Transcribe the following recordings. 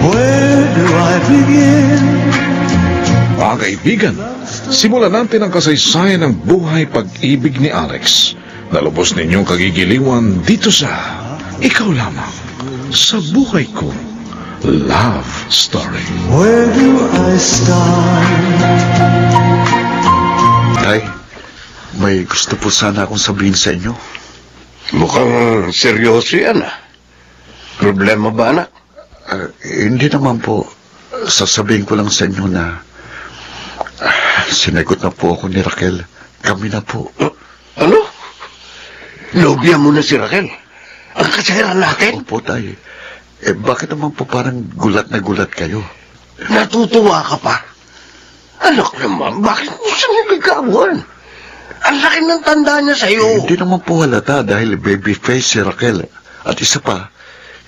Where do I begin? Mga kaibigan, simulan natin ang kasaysayan ng buhay pag-ibig ni Alex na lubos ninyong kagigiliwan dito sa Ikaw Lamang sa Buhay Ko Love Story. Where do I start? Tay, may gusto po sana akong sabihin sa inyo. Mukhang seryoso yan, ah. Problema ba, anak? Hindi naman po. Sasabihin ko lang sa inyo na sinagot na po ako ni Raquel. Kami na po. Ano? Nobya mo na si Raquel? Ang kasairan natin? Opo, Tay. Bakit naman po parang gulat na gulat kayo? Natutuwa ka pa? Anak naman, bakit mo siya nagagawan? Ang laki ng tanda niya sa'yo. Hindi naman po halata dahil baby face si Raquel. At isa pa,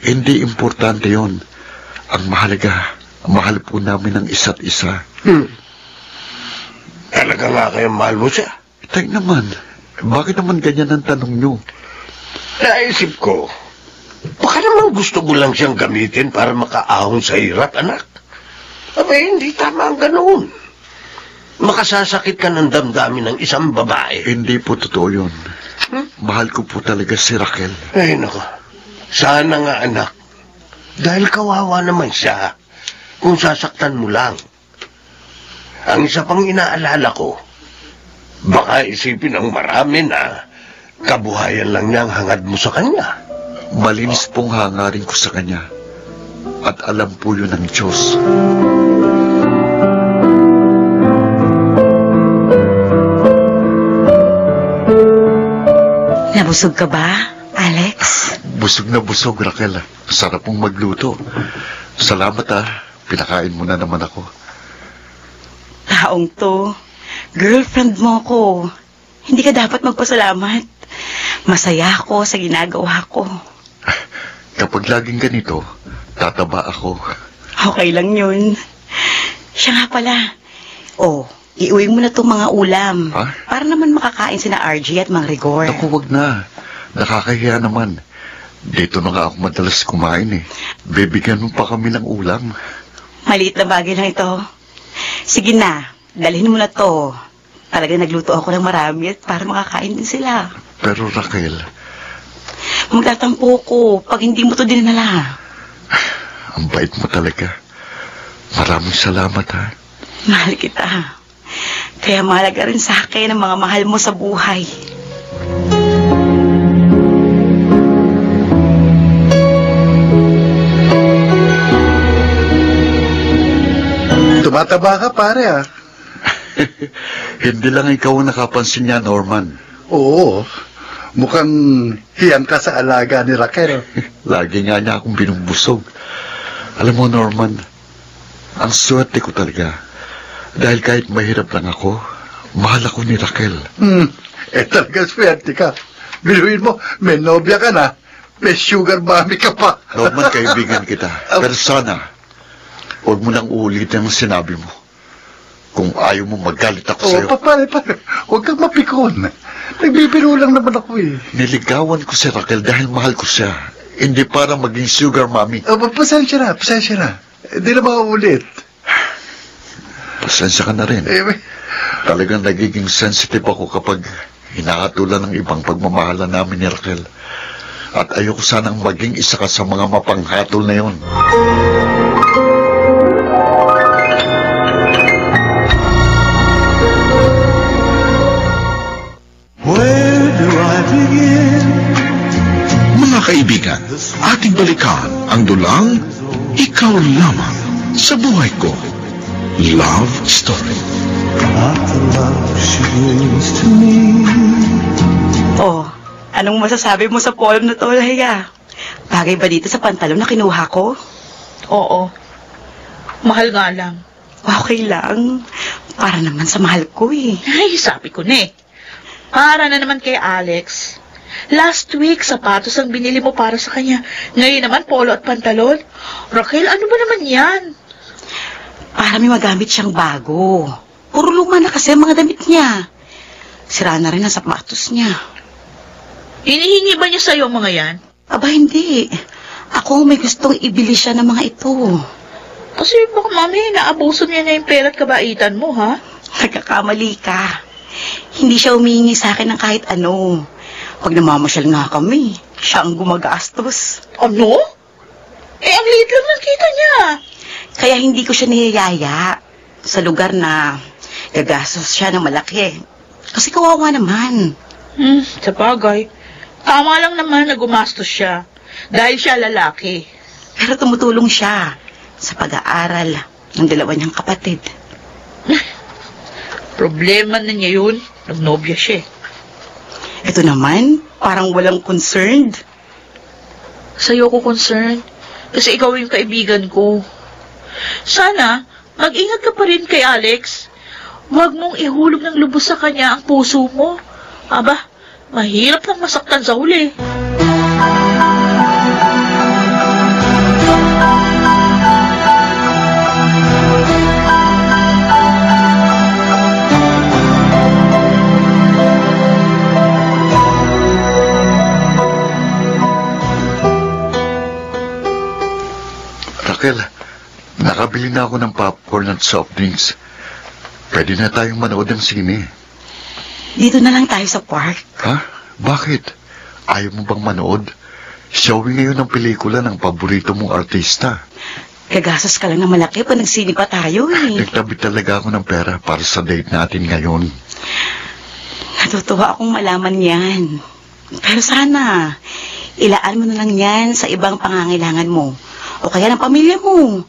hindi importante yon. Ang mahalaga, mahal po namin ang isa't isa. Talaga nga kayang mahal mo siya? Tay naman, bakit naman ganyan ang tanong nyo? Naisip ko, baka naman gusto mo lang siyang gamitin para makaahon sa hirap, anak. Abay, hindi tama ang ganoon. Makasasakit ka ng damdamin ng isang babae. Hindi po totoo yun. Mahal ko po talaga si Raquel. Ay, nako. Sana nga, anak. Dahil kawawa naman siya kung sasaktan mo lang. Ang isa pang inaalala ko, baka isipin ng marami na kabuhayan lang niya ang hangad mo sa kanya. Malinis pong hangarin ko sa kanya. At alam po yun ng Diyos. Nabusog ka ba, Alex? Busog na busog, Raquel. Sarap pong magluto. Salamat pinakain mo na naman ako. Taong to, girlfriend mo ko. Hindi ka dapat magpasalamat. Masaya ako sa ginagawa ko. Kapag laging ganito, tataba ako. Okay lang yun. Siya nga pala. Iuwi mo na itong mga ulam. Ha? Para naman makakain sina RJ at Mang Rigor. Naku, wag na. Nakakahiya naman. Dito na nga ako madalas kumain Bibigyan mo pa kami ng ulam. Maliit na bagay lang ito. Sige na, dalhin mo na to. Talaga nagluto ako ng marami at para makakain din sila. Pero Raquel... Magtatampo ko pag hindi mo to dinala. Ang bait mo talaga. Maraming salamat, Mahal kita. Kaya mahalaga rin sa akin ang mga mahal mo sa buhay. Tumataba ka, pare, Hindi lang ikaw ang nakapansin niya, Norman. Oo. Mukhang hiyang ka sa alaga ni Raquel. Lagi nga niya akong binubusog. Alam mo, Norman, ang swerte ko talaga. Dahil kahit mahirap lang ako, mahal ako ni Raquel. Talaga swerte ka. Biluin mo, may nobya ka na. May sugar mommy ka pa. Norman, kaibigan kita. Pero sana, huwag mo nang uulitin ang sinabi mo. Kung ayaw mo magalit ako sa'yo. Pare. Huwag kang mapikon. Nagbibiro lang naman ako Niligawan ko si Raquel dahil mahal ko siya. Hindi para maging sugar mommy. Pasensya na. Hindi na mauulit. Pasensya ka na rin. Talagang nagiging sensitive ako kapag hinahatulan ng ibang pagmamahala namin ni Raquel. At ayoko sanang maging isa ka sa mga mapanghatol na yun. Where do I begin? Mga kaibigan, ating balikan ang dulang Ikaw Lamang sa Buhay Ko Love Story. Not the love she brings to me. Anong masasabi mo sa poem na to, Leia? Bagay ba dito sa pantalon na kinuha ko? Oo. Mahal nga lang. Okay lang. Para naman sa mahal ko Ay, sabi ko na Para na naman kay Alex. Last week, sapatos ang binili mo para sa kanya. Ngayon naman, polo at pantalon. Raquel, ano ba naman yan? Para may magamit siyang bago. Puro luma na kasi ang mga damit niya. Sira na rin ang sapatos niya. Hinihingi ba niya sa'yo ang mga yan? Aba, hindi. Ako may gustong ibili siya ng mga ito. Kasi baka mami, naabuso niya na yung pera at kabaitan mo, ha? Nagkakamali ka. Hindi siya humihingi sa akin ng kahit ano. Pag namamasyal nga kami, siya ang gumagastos. Ano? Ang liit lang ng kita niya. Kaya hindi ko siya niyayaya sa lugar na gagastos siya ng malaki. Kasi kawawa naman. Sa bagay. Tama lang naman na gumastos siya. Dahil siya lalaki. Pero tumutulong siya sa pag-aaral ng dalawa niyang kapatid. Problema na niya yun. Nagnobya siya. Ito naman, parang walang concerned. Sa'yo ko concern. Kasi ikaw yung kaibigan ko. Sana, mag-ingat ka pa rin kay Alex. Huwag mong ihulog ng lubos sa kanya ang puso mo. Aba, mahirap nang masaktan sa huli. Raquel, nakabili na ako ng popcorn at soft drinks. Pwede na tayong manood ng sine. Dito na lang tayo sa park. Ha? Bakit? Ayaw mo bang manood? Showing ngayon ng pelikula ng paborito mong artista. Gagastos ka lang na malaki pa nagsini pa tayo eh. Nagtabi talaga ako ng pera para sa date natin ngayon. Natutuwa akong malaman yan. Pero sana, ilaan mo na lang yan sa ibang pangangailangan mo. O kaya ng pamilya mo.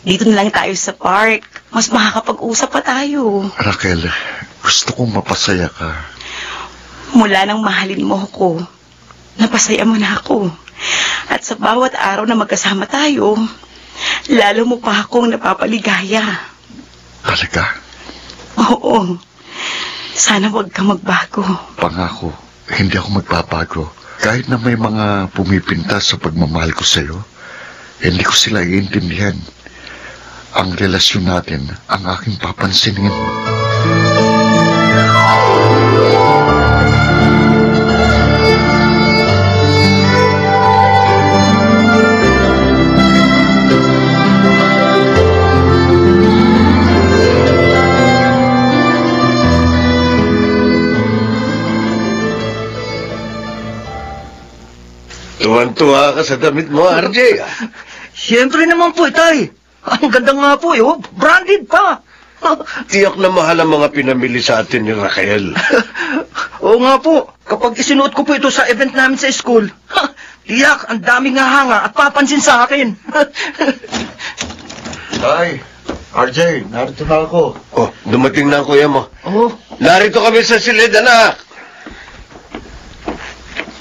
Dito na lang tayo sa park. Mas makakapag-usap pa tayo. Raquel, gusto kong mapasaya ka. Mula nang mahalin mo ako, napasaya mo na ako. At sa bawat araw na magkasama tayo, lalo mo pa akong napapaligaya. Talaga? Oo. Sana wag ka magbago. Pangako, hindi ako magbabago. Kahit na may mga pumipinta sa pagmamahal ko sa'yo, hindi ko sila iintindihan. Ang relasyon natin ang aking papansinin. Tuwan-tuwa ka sa damit mo, RJ. Siyempre naman po, Itay. Ang ganda nga po, oh. Branded pa. Tiyak na mahal ang mga pinamili sa atin ni Raquel. Oo nga po. Kapag isinuot ko po ito sa event namin sa school, tiyak, ang daming hahanga at papansin sa akin. Tay, RJ, narito na ako. Oh, dumating na ang kuya mo. Oh, Narito kami sa silid, anak.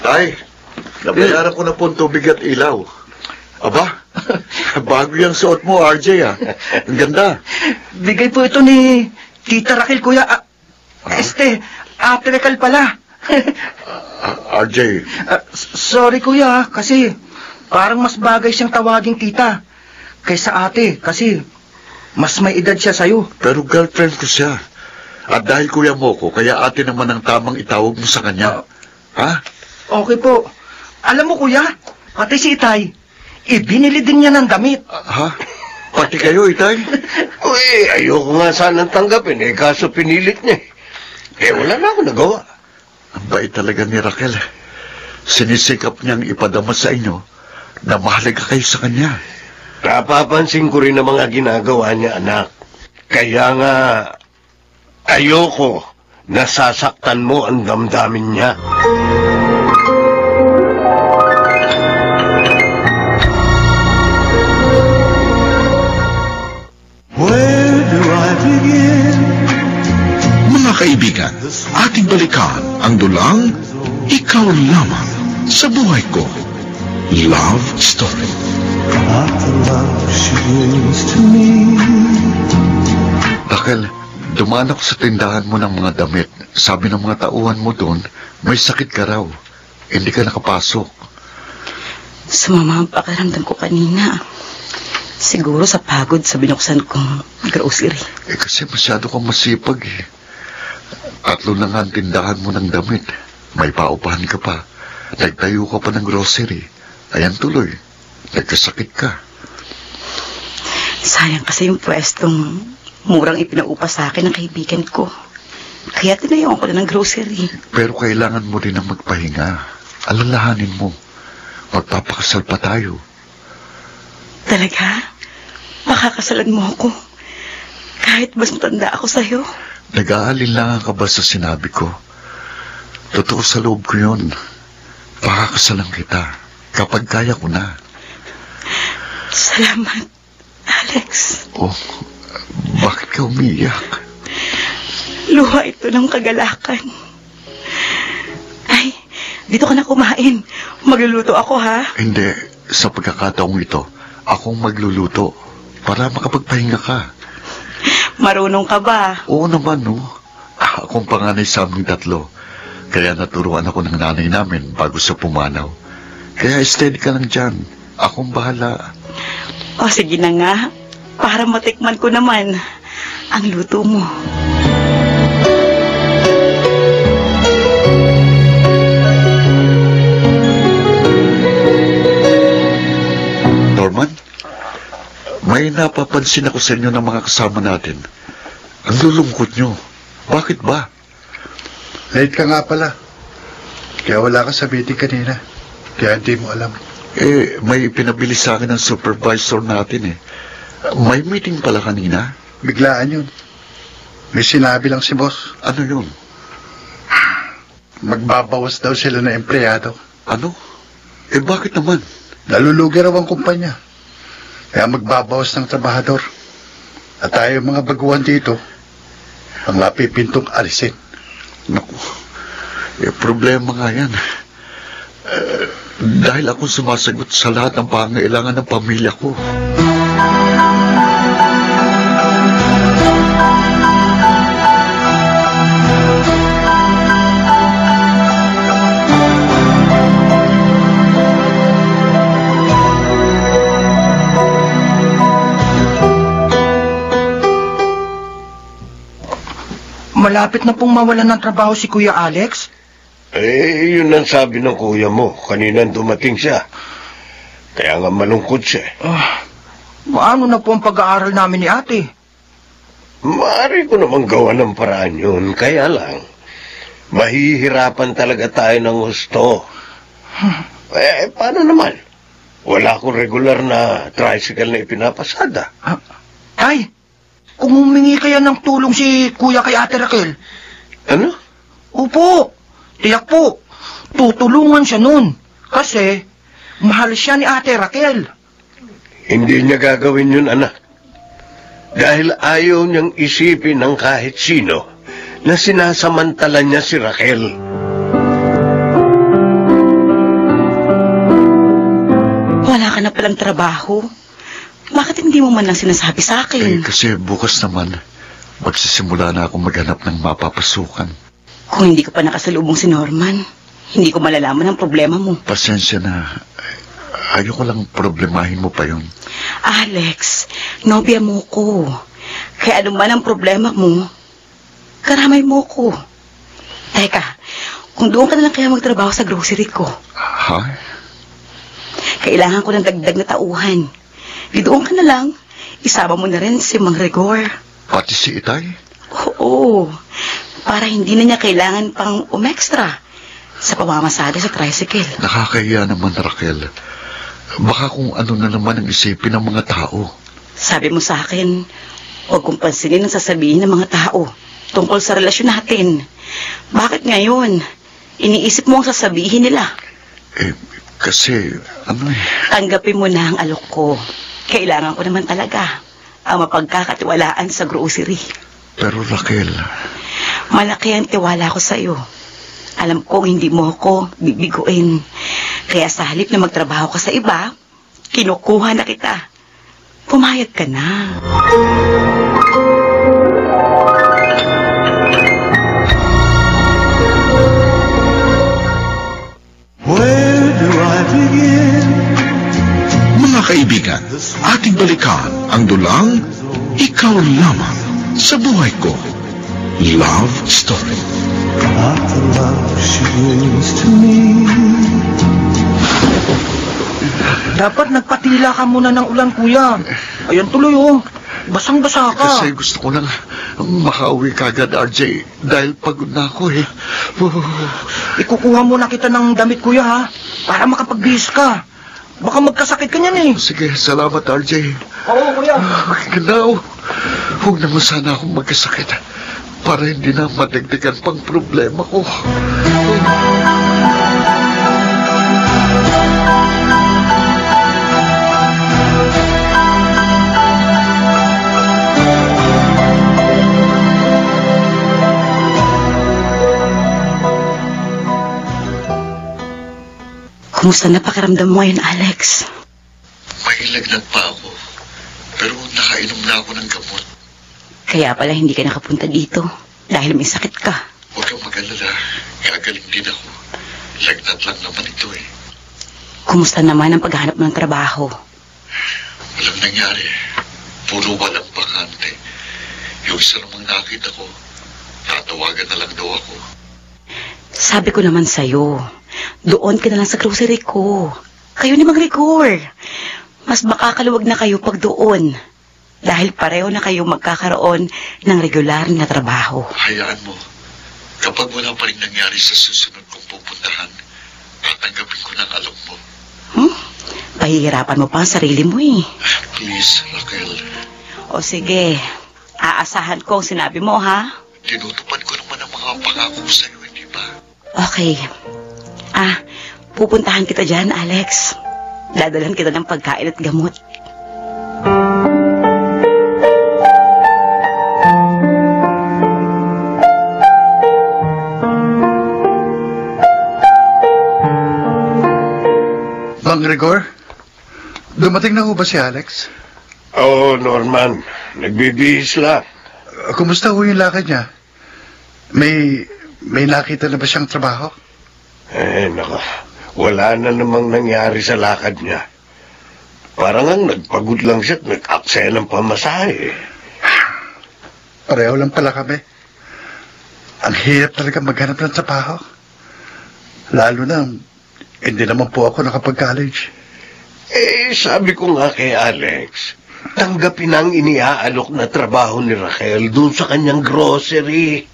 Tay, nabayaran ko na po ang tubig at ilaw. Aba, bago yung suot mo, RJ, ah. Ang ganda. bigay po ito ni Tita Raquel, kuya. Ate Raquel pala. RJ, Sorry, kuya, kasi parang mas bagay siyang tawaging tita kaysa ate, kasi mas may edad siya sa'yo. pero girlfriend ko siya. At dahil kuya mo ko, kaya ate naman ang tamang itawag mo sa kanya. Ha? Okay po. Alam mo, kuya, pati si Itay, ibinili din niya ng damit. Ha? Pati kayo, Itay? Uy, ayoko nga sanang tanggapin, kaso pinilit niya. Wala na ako nagawa. Ang bait talaga ni Raquel. Sinisikap niyang ipadama sa inyo na mahalaga kayo sa kanya. Napapansin ko rin ang mga ginagawa niya, anak. Kaya nga, ayoko nasasaktan mo ang damdamin niya. Where do I begin? Mga kaibigan, ating balikan ang dulang Ikaw Lamang sa Buhay Ko. Love Story. Not the love she brings to me. Raquel, dumaan ako sa tindahan mo ng mga damit. Sabi ng mga tauhan mo doon, may sakit ka raw. Hindi ka nakapasok. Sumama ang pakiramdam ko kanina. Siguro sa pagod sa binuksan kong grocery. Kasi masyado kang masipag eh. 3 na nga ang tindahan mo ng damit. May paupahan ka pa. Nagtayo ka pa ng grocery. Ayan tuloy. Nagkasakit ka. Sayang kasi yung pwestong murang ipinaupa sa akin ng kaibigan ko. Kaya tinayon ko na ng grocery. Pero kailangan mo rin ang magpahinga. Alalahanin mo. Magpapakasal pa tayo. Talaga? Makakasalan mo ako? Kahit mas matanda ako sa'yo? Nag-aalinlangan ka ba sa sinabi ko? Totoo sa loob ko yun. Pakakasalan kita. Kapag kaya ko na. Salamat, Alex. Oh, bakit ka umiyak? Luha ito ng kagalakan. Ay, dito ka na kumain. Magluluto ako, ha? Hindi. Sa pagkakataong ito, akong magluluto para makapagpahinga ka. Marunong ka ba? Oo naman, no. Akong panganay sa aming tatlo. Kaya naturuan ako ng nanay namin bago sa pumanaw. Kaya steady ka lang dyan. Akong bahala. O, sige na nga. Para matikman ko naman ang luto mo. Norman, may napapansin ako sa inyo ng mga kasama natin. Ang lulungkot nyo. Bakit ba? Late ka nga pala. Kaya wala ka sa meeting kanina. Kaya hindi mo alam. May pinabili sa akin ng supervisor natin eh. May meeting pala kanina. Biglaan yun. May sinabi lang si boss. Ano yun? Magbabawas daw sila ng empleyado. Ano? Bakit naman? Nalulugi raw ang kumpanya. Kaya magbabawas ng trabahador. At tayo mga baguhan dito, ang mapipintong alisin. Naku, problema nga yan. Dahil ako sumasagot sa lahat ng pangailangan ng pamilya ko. Malapit na pong mawalan ng trabaho si Kuya Alex? Yun ang sabi ng kuya mo. Kanina dumating siya. Kaya nga malungkot siya. Paano na po ang pag-aaral namin ni ate? Maaari ko namang gawa ng paraan yun. Kaya lang, mahihirapan talaga tayo ng gusto. Paano naman? Wala akong regular na tricycle na ipinapasada. Ay, kung humingi kaya ng tulong si Kuya kay Ate Raquel. Ano? Opo, tiyak po. Tutulungan siya nun. Kasi, mahal siya ni Ate Raquel. Hindi niya gagawin yun, anak. Dahil ayaw niyang isipin ng kahit sino na sinasamantala niya si Raquel. Wala ka na palang trabaho. Bakit hindi mo man lang sinasabi sa akin? Kasi bukas naman, magsisimula na akong maghanap ng mapapasukan. Kung hindi ko pa nakasalubong si Norman, hindi ko malalaman ang problema mo. Pasensya na. Ayoko lang problemahin mo pa yun. Alex, nobya mo ko. Kaya ano man ang problema mo, karamay mo ko. Teka, kung doon ka na lang kaya magtrabaho sa grocery ko. Ha? Kailangan ko ng dagdag na tauhan. Di doon ka na lang, isama mo na rin si Mang Rigor. Pati si Itay? Oo, para hindi na niya kailangan pang umextra sa pamamasada sa tricycle. Nakakahiya naman, Raquel. Baka kung ano na naman ang isipin ng mga tao. Sabi mo sa akin, huwag kong pansinin ang sasabihin ng mga tao tungkol sa relasyon natin. Bakit ngayon? Iniisip mo ang sasabihin nila. Kasi, Tanggapin mo na ang alok ko. Kailangan ko naman talaga ang mapagkakatiwalaan sa grocery. Pero Raquel, malaki ang tiwala ko sa iyo. Alam kong hindi mo ako bibiguin. Kaya sa halip na magtrabaho ka sa iba, kinukuha na kita. Pumayag ka na. Where do I begin? Mga kaibigan, ating balikan ang dulang Ikaw Lamang sa Buhay Ko. Love Story. Not the love she brings to me. Dapat nagpatila ka muna ng ulan, Kuya. Ayan tuloy, oh. Basang-basa ka. Kasi gusto ko lang makauwi kagad, RJ. Dahil pagod na ako eh. Ikukuha muna kita ng damit, kuya, ha? Para makapagbihis ka. Baka magkasakit ka niyan, eh. Sige, salamat, RJ. Oo, kuya. Now, huwag naman sana akong magkasakit. Para hindi na madagdagan pang problema ko. Kumusta na pakiramdam mo ngayon, Alex? May lagnat pa ako. Pero nakainom na ako ng gamot. Kaya pala hindi ka nakapunta dito dahil may sakit ka. Huwag kang mag-alala. Gagaling din ako. Lagnat lang naman ito eh. Kumusta naman ang paghanap ng trabaho? Walang nangyari. Puro walang bakante. Yung isa namang nakita ko, tatawagan na lang daw ako. Sabi ko naman sa'yo, doon ka na lang sa grocery ko. Kayo ni mag-record. Mas makakaluwag na kayo pag doon. Dahil pareho na kayo magkakaroon ng regular na trabaho. Hayaan mo. Kapag wala pa rin nangyari sa susunod kong pupuntahan, tatanggapin ko ng alok mo. Pahihirapan mo pa ang sarili mo eh. Please, Raquel. O sige, aasahan ko ang sinabi mo, ha? Tinutupad ko naman ang mga pangako sa'yo, hindi ba? Okay. Pupuntahan kita dyan, Alex. Dadalan kita ng pagkain at gamot. Mang Rigor, dumating na ho ba si Alex? Oo, Norman. Nagbibihis lang. Kumusta ho yung lakad niya? May nakita na ba siyang trabaho? Naka. Wala na namang nangyari sa lakad niya. Parang ang nagpagod lang siya at nag-aksaya ng pamasahe. Pareho lang pala kami. Ang hirap talaga maghanap ng trabaho. Lalo na, hindi naman po ako nakapag-college. Sabi ko nga kay Alex, tanggapin ang iniaalok na trabaho ni Raquel doon sa kanyang grocery.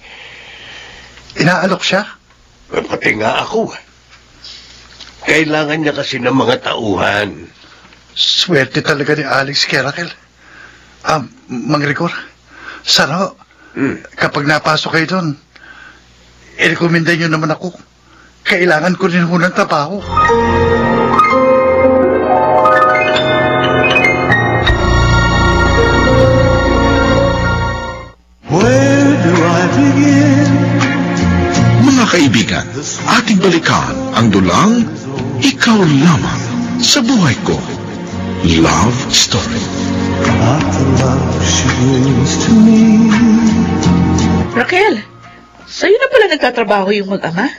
Inaalok siya? Pati nga ako. Kailangan niya kasi ng mga tauhan. Swerte talaga ni Alex kay Raquel. Mang Rigor, sana kapag napasok kayo doon, i-recommenda niyo naman ako. Kailangan ko rin ho ng trabaho. Where do I begin? Mga kaibigan, ating balikan ang dulang Ikaw Lamang sa Buhay Ko. Love Story. Not the love she brings to me. Raquel, sa'yo na pala nagtatrabaho yung mag-ama?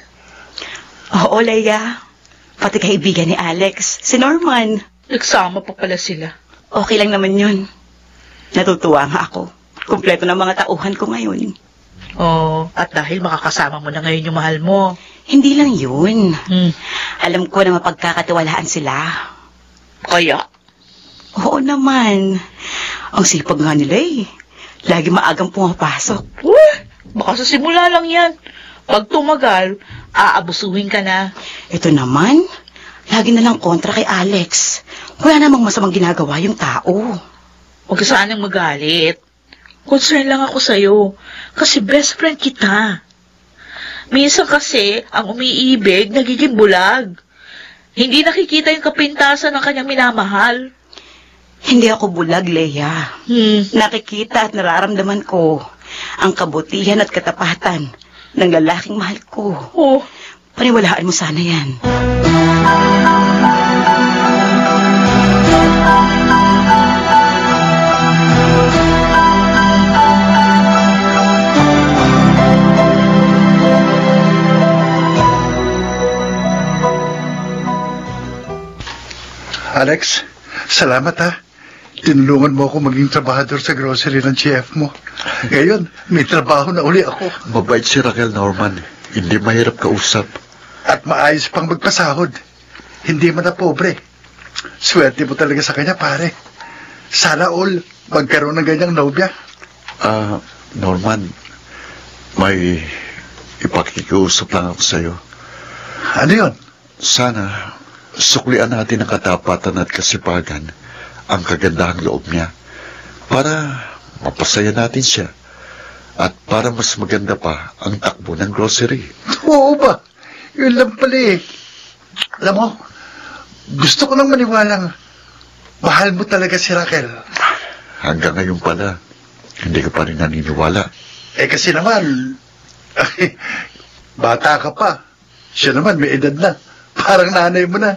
Oo, Leia. Pati kaibigan ni Alex, si Norman. Nagsama pa pala sila. Okay lang naman yun. Natutuwa nga ako. Kumpleto ng mga tauhan ko ngayon. Oh, at dahil makakasama mo na ngayon yung mahal mo. Hindi lang yun. Alam ko na mapagkakatiwalaan sila. Kaya? Oo naman. Ang sipag nga nila eh. Lagi maagang pumapasok. Baka sa simula lang yan. Pag tumagal, aabusuhin ka na. Ito naman, lagi na lang kontra kay Alex. Wala namang masamang ginagawa yung tao. Huwag ka sanang magalit. Concern lang ako sa'yo. Kasi best friend kita. Minsan kasi, ang umiibig, nagiging bulag. Hindi nakikita yung kapintasan ng kanyang minamahal. Hindi ako bulag, Leia. Nakikita at nararamdaman ko ang kabutihan at katapatan ng lalaking mahal ko. Oh. Paniwalaan mo sana yan. Alex, salamat ha. Tinulungan mo ako maging trabahador sa grocery ng chef mo. Ngayon, may trabaho na uli ako. Mabait si Raquel, Norman. Hindi mahirap kausap. At maayos pang magpasahod. Hindi man na pobre. Swerte mo talaga sa kanya, pare. Sana all magkaroon ng ganyang nobya. Norman, may ipakikiusap lang ako sa'yo. Ano yun? Sana suklian natin ang katapatan at kasipagan, ang kagandahang loob niya, para mapasaya natin siya at para mas maganda pa ang takbo ng grocery. Oo ba? Yun lang pala eh. Alam mo, gusto ko nang maniwalang mahal mo talaga si Raquel. Hanggang ngayon pala, hindi ka pa rin naniniwala. Kasi naman, bata ka pa. Siya naman may edad na. Parang nanay mo na.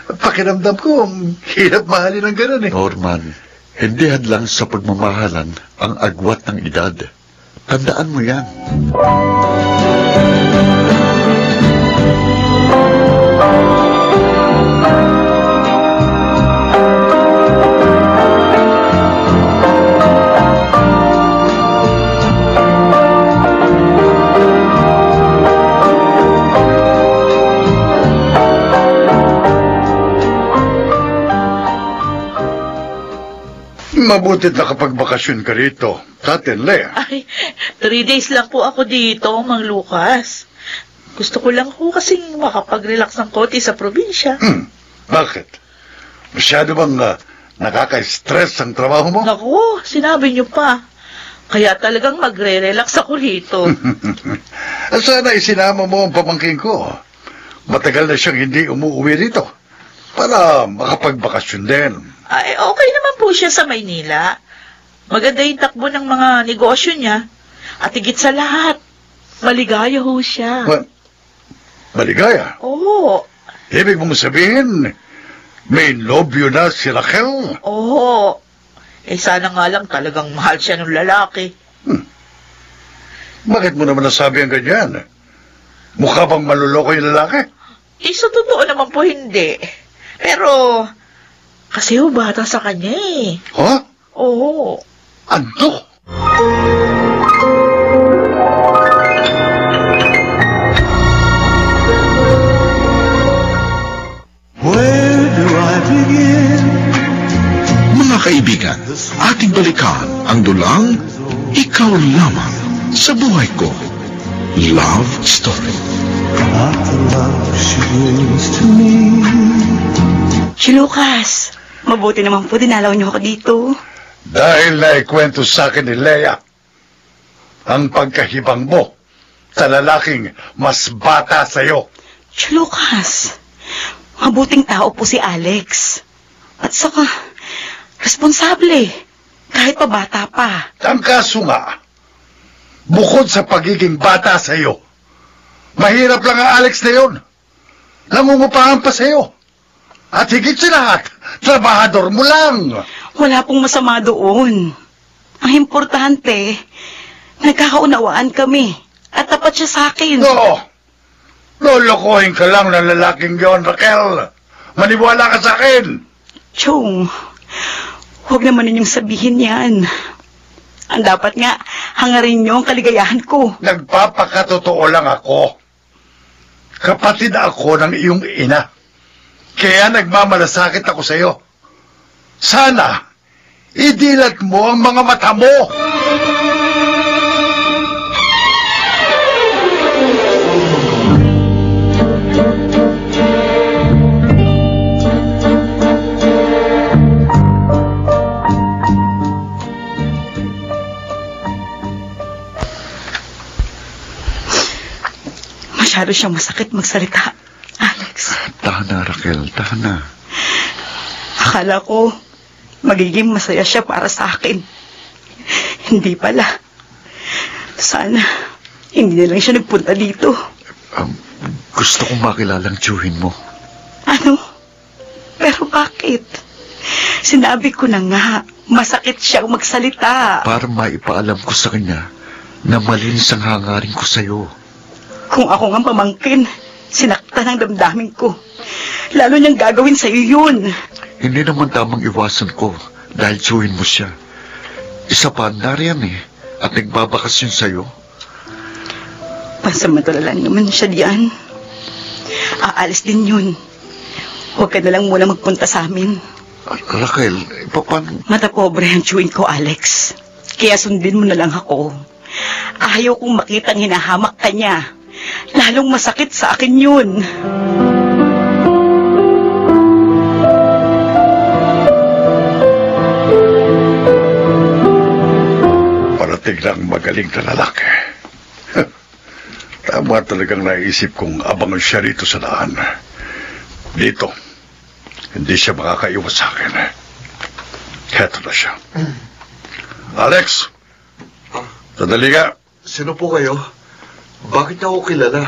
Pakiramdam ko, hirap mahalin ng gano'n eh. Norman, hindi hadlang sa pagmamahalan ang agwat ng edad. Tandaan mo yan. Mabutit na kapag bakasyon ka rito, Taten Lea. Ay, 3 days lang po ako dito, Mang Lucas. Gusto ko lang po kasing makapag-relax ng konti sa probinsya. Bakit? Masyado bang nakaka-stress ang trabaho mo? Naku, sinabi niyo pa. Kaya talagang magre-relax ako rito. Sana isinama mo ang pamangkin ko. Matagal na siyang hindi umuwi rito. Para makapagbakasyon din. Ay, okay naman po siya sa Maynila. Maganda yung takbo ng mga negosyo niya. At higit sa lahat, maligaya ho siya. Maligaya? Oo. Ibig mong sabihin, may nobyo na si Raquel? Oo. Sana nga lang talagang mahal siya ng lalaki. Bakit mo naman nasabi ang ganyan? Mukha bang maluloko yung lalaki? Sa totoo naman po hindi. Pero, kasi ho bata sa kanya eh. Ha? Oo. Ano? Where do I begin? Mga kaibigan, ating balikan ang dulang Ikaw Lamang sa Buhay Ko. Love Story. Not the love she brings to me. Si Lucas, mabuti naman po dinalaw niyo ako dito. Dahil naikwento sa akin ni Lea ang pagkahibang mo sa lalaking mas bata sa'yo. Si Lucas, mabuting tao po si Alex. At saka, responsable, kahit pa bata pa. Ang kaso nga, bukod sa pagiging bata sa'yo, mahirap lang ang Alex na yun. Nangungupahan pa sa'yo. At higit sa lahat, trabahador mo lang. Wala pong masama doon. Ang importante, nagkakaunawaan kami. At tapat siya sa akin. Oo. Lolokohin ka lang ng lalaking yon, Raquel. Maniwala ka sa akin. Chong, huwag naman ninyong sabihin yan. Ang dapat nga, hangarin niyo ang kaligayahan ko. Nagpapakatotoo lang ako. Kapatid ako ng iyong ina. Kaya nagmamalasakit ako sa iyo. Sana, idilat mo ang mga mata mo. Masyado siyang masakit magsalita, Alex. Tahan na, Raquel. Tahan na. Akala ko, magiging masaya siya para sa akin. Hindi pala. Sana, hindi na lang siya nagpunta dito. Gusto kong makilalang tiyuhin mo. Ano? Pero bakit? Sinabi ko na nga, masakit siyang magsalita. Para maipaalam ko sa kanya na malinis ang hangarin ko sa'yo. Kung ako nga pamangkin, sinaktan ang damdamin ko. Lalo niyang gagawin sa'yo yun. Hindi naman tamang iwasan ko dahil tiyuhin mo siya. Isa pa, nariyan at nagbabakasyon sa'yo. Pansamantala lang naman siya diyan. Aalis din yun. Huwag ka na lang muna magpunta sa amin. Raquel, paano? Mata pobre ang chewin ko, Alex. Kaya sundin mo na lang ako. Ayaw kong makitang hinahamak ka niya. Lalong masakit sa akin yun. Parating lang magaling na lalaki. Tama talagang naisip kong abangan siya rito sa daan. Dito, hindi siya makakaiwas sa akin. Heto na siya. Alex! Sandali ka. Sino po kayo? Bakit niyo ako kilala?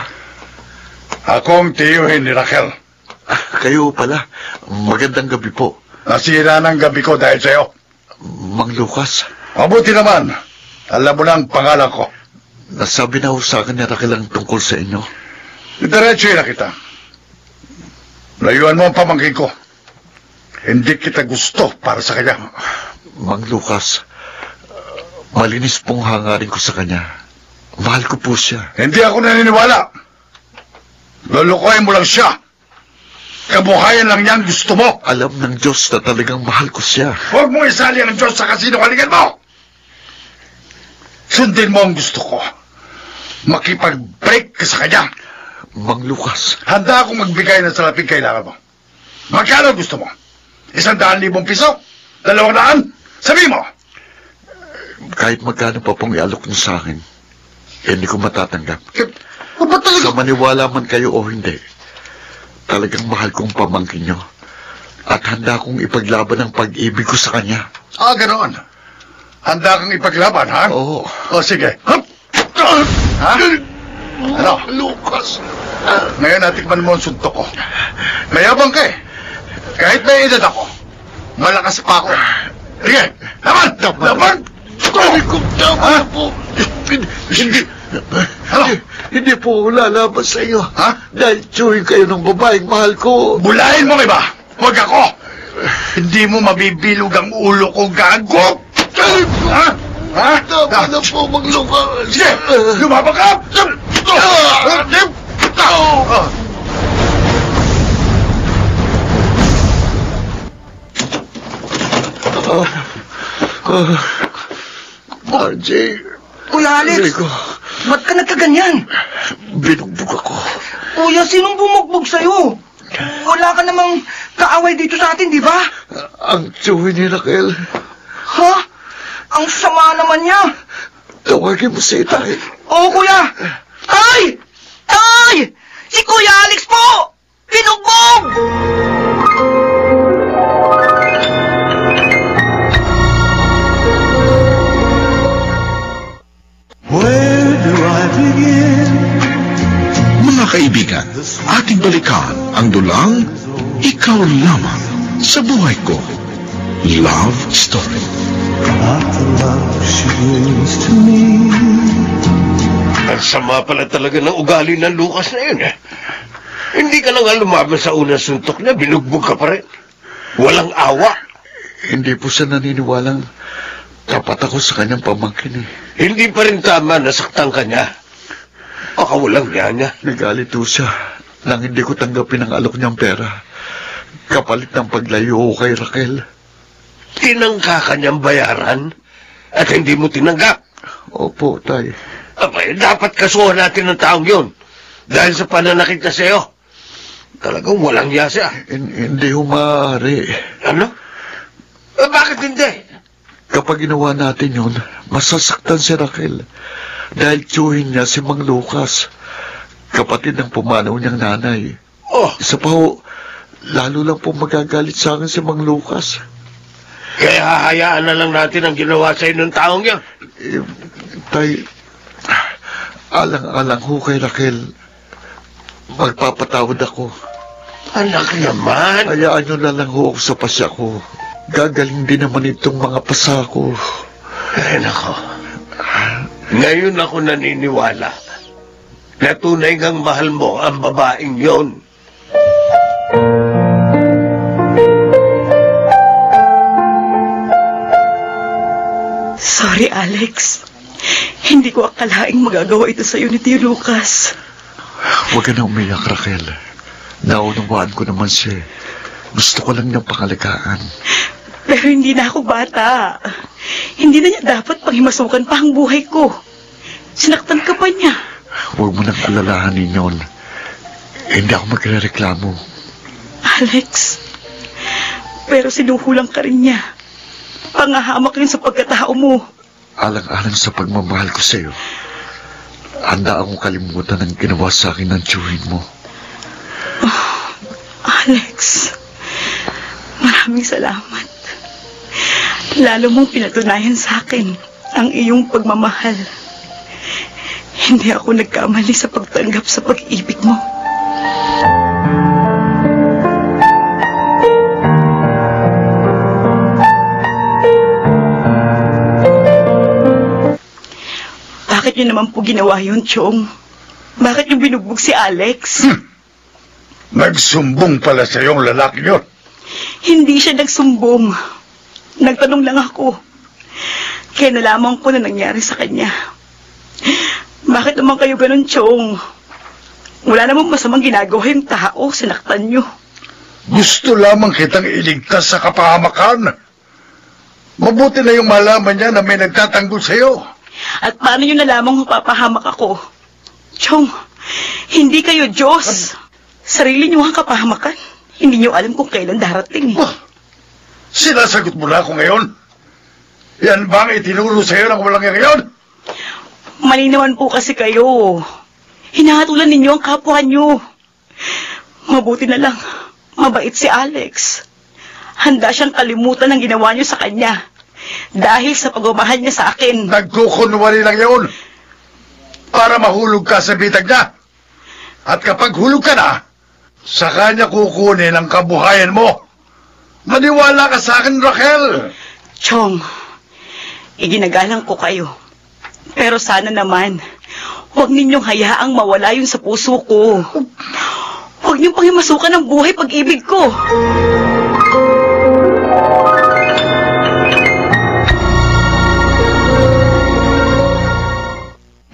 Ako ang tiyuhin ni Raquel. Kayo pala. Magandang gabi po. Nasira ng gabi ko dahil sa'yo. Mang Lucas, Mabuti naman. Alam mo na ang pangalan ko. nasabi na ho sa akin ni Raquel ang tungkol sa inyo. Diretso na kita. Layuan mo ang pamangkin ko. Hindi kita gusto para sa kanya. Mang Lucas, malinis pong hangarin ko sa kanya. Mahal ko po siya. Hindi ako naniniwala. Lulukoy mo lang siya. Kabuhayan lang niyan gusto mo. Alam ng Diyos na talagang mahal ko siya. Huwag mo isali ang Diyos sa kasinungalingan mo. Sundin mo ang gusto ko. Makipag-break ka sa kanya. Mang Lucas, Handa akong magbigay ng salaping kailangan mo. Magkano gusto mo? 100,000 piso? 200? Sabi mo! kahit magkano pa pong ialok niyo sa akin, hindi ko matatanggap. Ba't talaga? Sa maniwala man kayo o hindi, talagang mahal kong pamangkin niyo. At handa kong ipaglaban ang pag-ibig ko sa kanya. Ganoon. Handa kang ipaglaban, ha? Oo. O, sige. Ha? Ano? Lucas! Ngayon natikman mo ang suntok ko. Mayabang ka eh. Kahit may edad ako, malakas pa ako. Sige, laban! Laban! Sabi ko, tama na po. Hindi. Ano? Hindi po ako lalaban sa iyo. Ha? Dahil tsuhin kayo ng babaeng mahal ko. Bulahin mo iba! Huwag ako! Hindi mo mabibilog ang ulo ko, gago! Ha? Ha? Tama na po, Mang Lucas. Sige! Lumabang ka! RJ. Kuya Alex, Rico, ba't ka nagkaganyan? binugbog ako. Kuya, sinong bumugbog sa'yo? Wala ka namang kaaway dito sa atin, di ba? Ang tsuhin ni Raquel. Ha? Ang sama naman niya. Tawagin mo si Itay. Oo, kuya. Tay! Tay! Si Kuya Alex po! Binugbog! Where do I begin? Mga kaibigan, ating balikan ang dulang Ikaw Lamang sa Buhay Ko. Love Story. Not the love she brings to me. Ang sama pala talaga ng ugali ng Lucas na yun, eh. Hindi ka na nga lumaban sa unang suntok niya, binugbog ka pa rin. Walang awa. Hindi po siya naniniwalang tapat ako sa kanyang pamangkin eh. Hindi pa rin tama, nasaktan ka niya. Baka walang niya. Nagalit po siya nang hindi ko tanggapin ang alok niyang pera. Kapalit ng paglayo ko kay Raquel. Tinangka ka niyang bayaran at hindi mo tinanggap. Opo, Tay. Abay, dapat kasuhan natin ng taong yun. Dahil sa pananakit na sa'yo. Talagang walang niya siya. Hindi ho maaari. Ano? Bakit hindi? Kapag ginawa natin yun, masasaktan si Raquel. Dahil tsuhin niya si Mang Lucas, kapatid ng pumanaw niyang nanay. Oh, Isa pa ho, lalo lang po magagalit sa akin si Mang Lucas. kaya hahayaan na lang natin ang ginawa sa'yo ng taong yan. Tay, alang-alang ho kay Raquel, magpapatawad ako. Anak naman. Hayaan nyo na lang ho ako sa pasya ko. Gagaling din naman itong mga pasa ko. Ay, nako. Ngayon ako naniniwala na tunay ngang mahal mo ang babaeng yon. Sorry, Alex. Hindi ko akalaing magagawa ito sa'yo ni Tio Lucas. Huwag ka na umiyak, Raquel. Naunawaan ko naman siya. Gusto ko lang niyang pangalagaan. Pero hindi na ako bata. Hindi na niya dapat panghimasukan pa ang buhay ko. Sinaktan ka pa niya. Huwag mo nang alalahanin yun. Hindi ako magrereklamo. Alex, pero sinuhulang ka rin niya. Pangahamak yun sa pagkatao mo. Alang-alang sa pagmamahal ko sa'yo, handa akong kalimutan ang ginawa sa akin ng tiyuhin mo. Alex, maraming salamat. Lalo mong pinatunayan sa akin ang iyong pagmamahal. Hindi ako nagkamali sa pagtanggap sa pag-ibig mo. Bakit niyo naman po ginawa yun, Chong? Bakit niyo binugbog si Alex? Nagsumbong pala sa yung lalaki yun. Hindi siya nagsumbong. Nagtanong lang ako. Kaya nalaman ko na nangyari sa kanya. Bakit naman kayo ganun, Chong? Wala namang masamang ginagawa yung tao, sinaktan niyo. Gusto lamang kitang iligtas sa kapahamakan. Mabuti na yung malaman niya na may nagtatanggol sa'yo. At paano niyo nalamang mapapahamak ako? Chong, hindi kayo Diyos. Sarili niyo ang kapahamakan. Hindi niyo alam kung kailan darating. Sinasagot mo na ako ngayon. Yan ba ang itinuro sa'yo ng walang ngayon? Mali naman po kasi kayo. Hinahatulan ninyo ang kapwa niyo. Mabuti na lang, mabait si Alex. Handa siyang kalimutan ang ginawa niyo sa kanya. Dahil sa pagmamahal niya sa akin. Nagkukunwari lang yun. Para mahulog ka sa bitag niya. At kapag hulog ka na, sa kanya kukunin ang kabuhayan mo. Maniwala ka sa akin, Raquel. Chong, iginagalang ko kayo. Pero sana naman, huwag ninyong hayaang mawala yun sa puso ko. Huwag niyong pangimasukan ang buhay pag-ibig ko.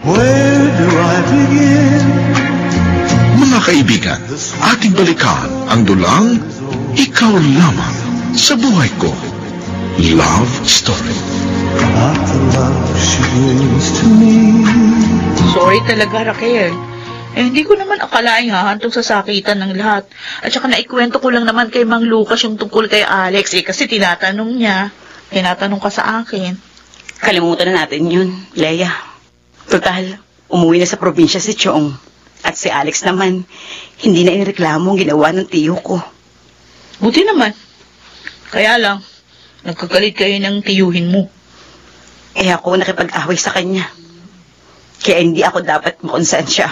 Where do I begin? Mga kaibigan, ating balikan ang dulang Ikaw Lamang sa Buhay Ko. Love Story. Not the love she brings to me. Sorry talaga, Raquel. Hindi ko naman akalaing hahantong sa sakitan ng lahat. At saka naikwento ko lang naman kay Mang Lucas yung tungkol kay Alex kasi tinatanong niya. Tinatanong ka sa akin. Kalimutan na natin yun, Leia. Total, umuwi na sa probinsya si Chong. At si Alex naman, hindi na inireklamo ang ginawa ng tiyo ko. Buti naman. Kaya lang, nagkagalit kayo ng tiyuhin mo. Ako nakipag-away sa kanya. Kaya hindi ako dapat makonsensya.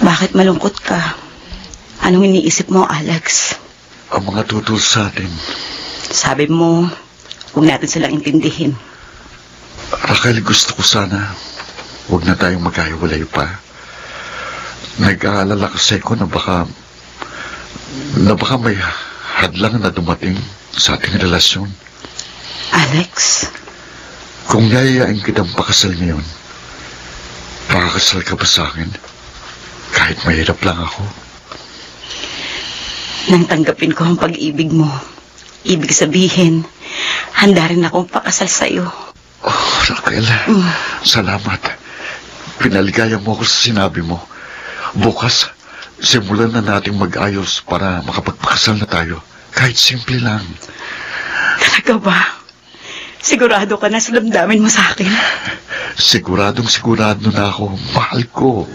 Bakit malungkot ka? Anong iniisip mo, Alex? Ang mga tutol sa atin. Sabi mo, huwag natin silang intindihin. Raquel, gusto ko sana huwag na tayong magkahiwalay pa. Nag-aalala kasi ko na baka may hadlang na dumating sa ating relasyon. Alex? Kung yayayain kitang pakasal ngayon, pakakasal ka ba sa akin? Kahit mahirap lang ako. Nang tanggapin ko ang pag-ibig mo, ibig sabihin, handa rin akong pakasal sa'yo. Oh, Raquel, salamat. Pinaligaya mo ako sa sinabi mo. Bukas, simulan na nating mag-ayos para makapagpakasal na tayo. Kahit simple lang. Talaga ba? Sigurado ka na sa damdamin mo sa akin? Siguradong sigurado na ako. Mahal ko.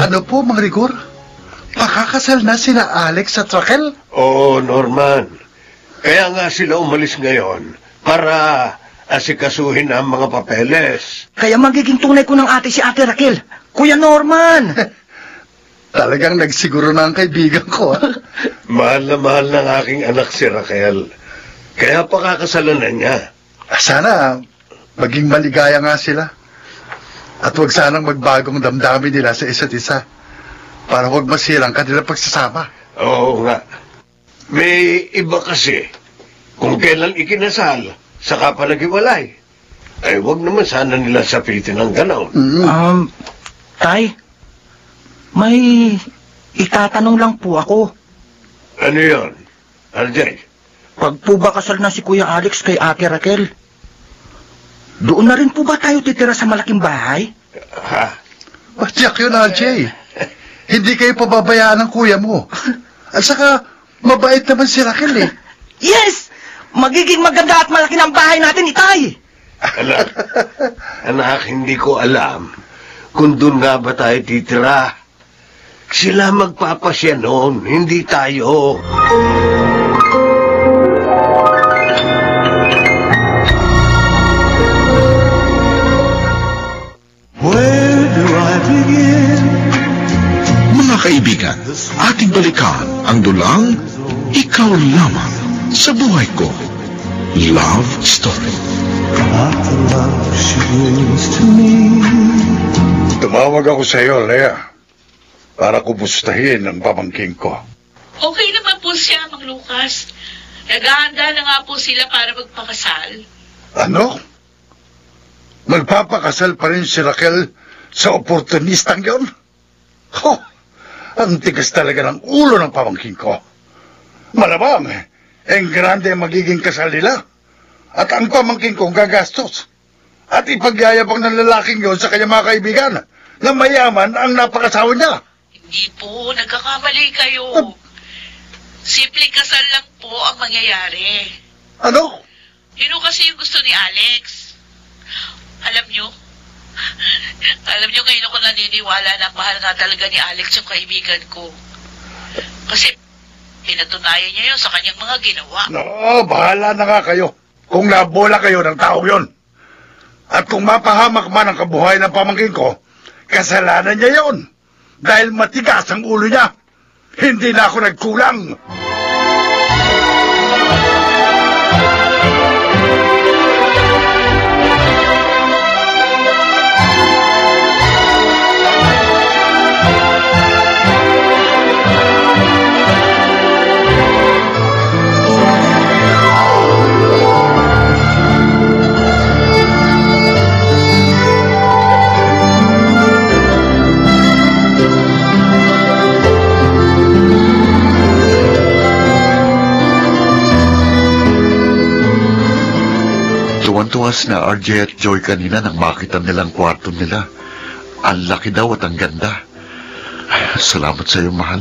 Ano po, Mang Rigor? Pakakasal na sina Alex at Raquel? Oo, Norman. Kaya nga sila umalis ngayon para asikasuhin ang mga papeles. Kaya magiging tunay ko ng ate si Ate Raquel. Kuya Norman! Talagang nagsiguro na ang kaibigan ko, ha? Mahal na mahal ng aking anak si Raquel. Kaya pakakasalan na niya. Sana maging maligaya nga sila. At huwag sanang magbagong damdamin nila sa isa't isa para huwag masirang kanilang pagsasama. Oo nga. May iba kasi, kung kailan ikinasal, saka pa naghiwalay. Ay, huwag naman sana nila sapitin ng ganaw. Tay, may itatanong lang po ako. Ano yun, RJ? Pag po ba kasal na si Kuya Alex kay Ate Raquel, doon na rin po ba tayo titira sa malaking bahay? Ha? Tiyak yun, RJ. Hindi kayo pababayaan ng kuya mo. At saka, mabait naman si Raquel, eh. Yes! Magiging maganda at malaki ng bahay natin, Itay! Anak, hindi ko alam kung doon nga ba tayo titira. Sila magpapasya noon, hindi tayo. Where do I begin? Mga kaibigan, ating balikan ang dulang Ikaw Lamang sa Buhay Ko. Love Story. Not the love she brings to me. Tumawag ako sa iyo, Lea, para kumustahin ang pamangking ko. Okay naman po siya, Mang Lucas. Naghahanda na nga po sila para magpakasal. Ano? Magpapakasal pa rin si Raquel sa oportunistang yon? Ho! Ang tigas talaga ng ulo ng pamangking ko. Malamang, ang grande ang magiging kasal nila. At ang pamangking kong gagastos. At ipagyayabang ng lalaking yon sa kanyang mga kaibigan na mayaman ang napakasawa niya. Hindi po, nagkakamali kayo. Simpleng kasal lang po ang mangyayari. Ano? Yun o kasi yung gusto ni Alex. Alam nyo ngayon ako naniniwala na mahal nga talaga ni Alex yung kaibigan ko. Kasi pinatunayan niya yun sa kanyang mga ginawa. No, bahala na nga kayo kung nabola kayo ng taong yon. At kung mapahamak man ang kabuhay ng pamangkin ko, kasalanan niya yon. Dahil matigas ang ulo niya. Hindi na ako nagkulang. Tuwan-tuwas na RJ at Joy kanina nang makita nilang kwarto nila. Ang laki daw at ang ganda. Salamat sa iyo, mahal.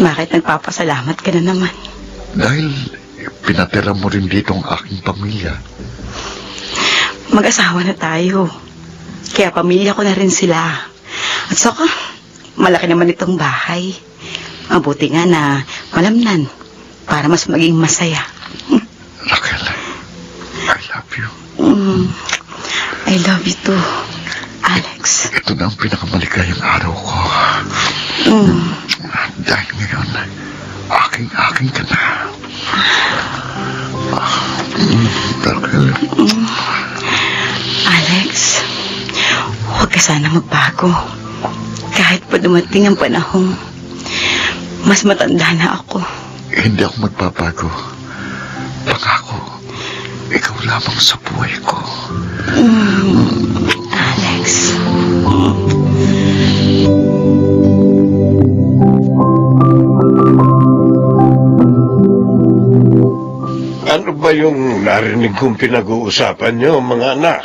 Bakit nagpapasalamat ka na naman? Dahil pinatira mo rin dito ang aking pamilya. Mag-asawa na tayo. Kaya pamilya ko na rin sila. At saka, malaki naman itong bahay. Mabuti nga na malamnan para mas maging masaya. Raquel, I love you. I love you too, Alex. Ito na ang pinakamaligayang araw ko. Dahil ngayon, aking ka na. Raquel. Alex, huwag ka sana magbago. Kahit pa dumating ang panahong mas matanda na ako. Hindi ako magbabago. Pangako, ikaw lamang sa buhay ko. Alex. Ano ba yung narinig kong pinag-uusapan nyo, mga anak?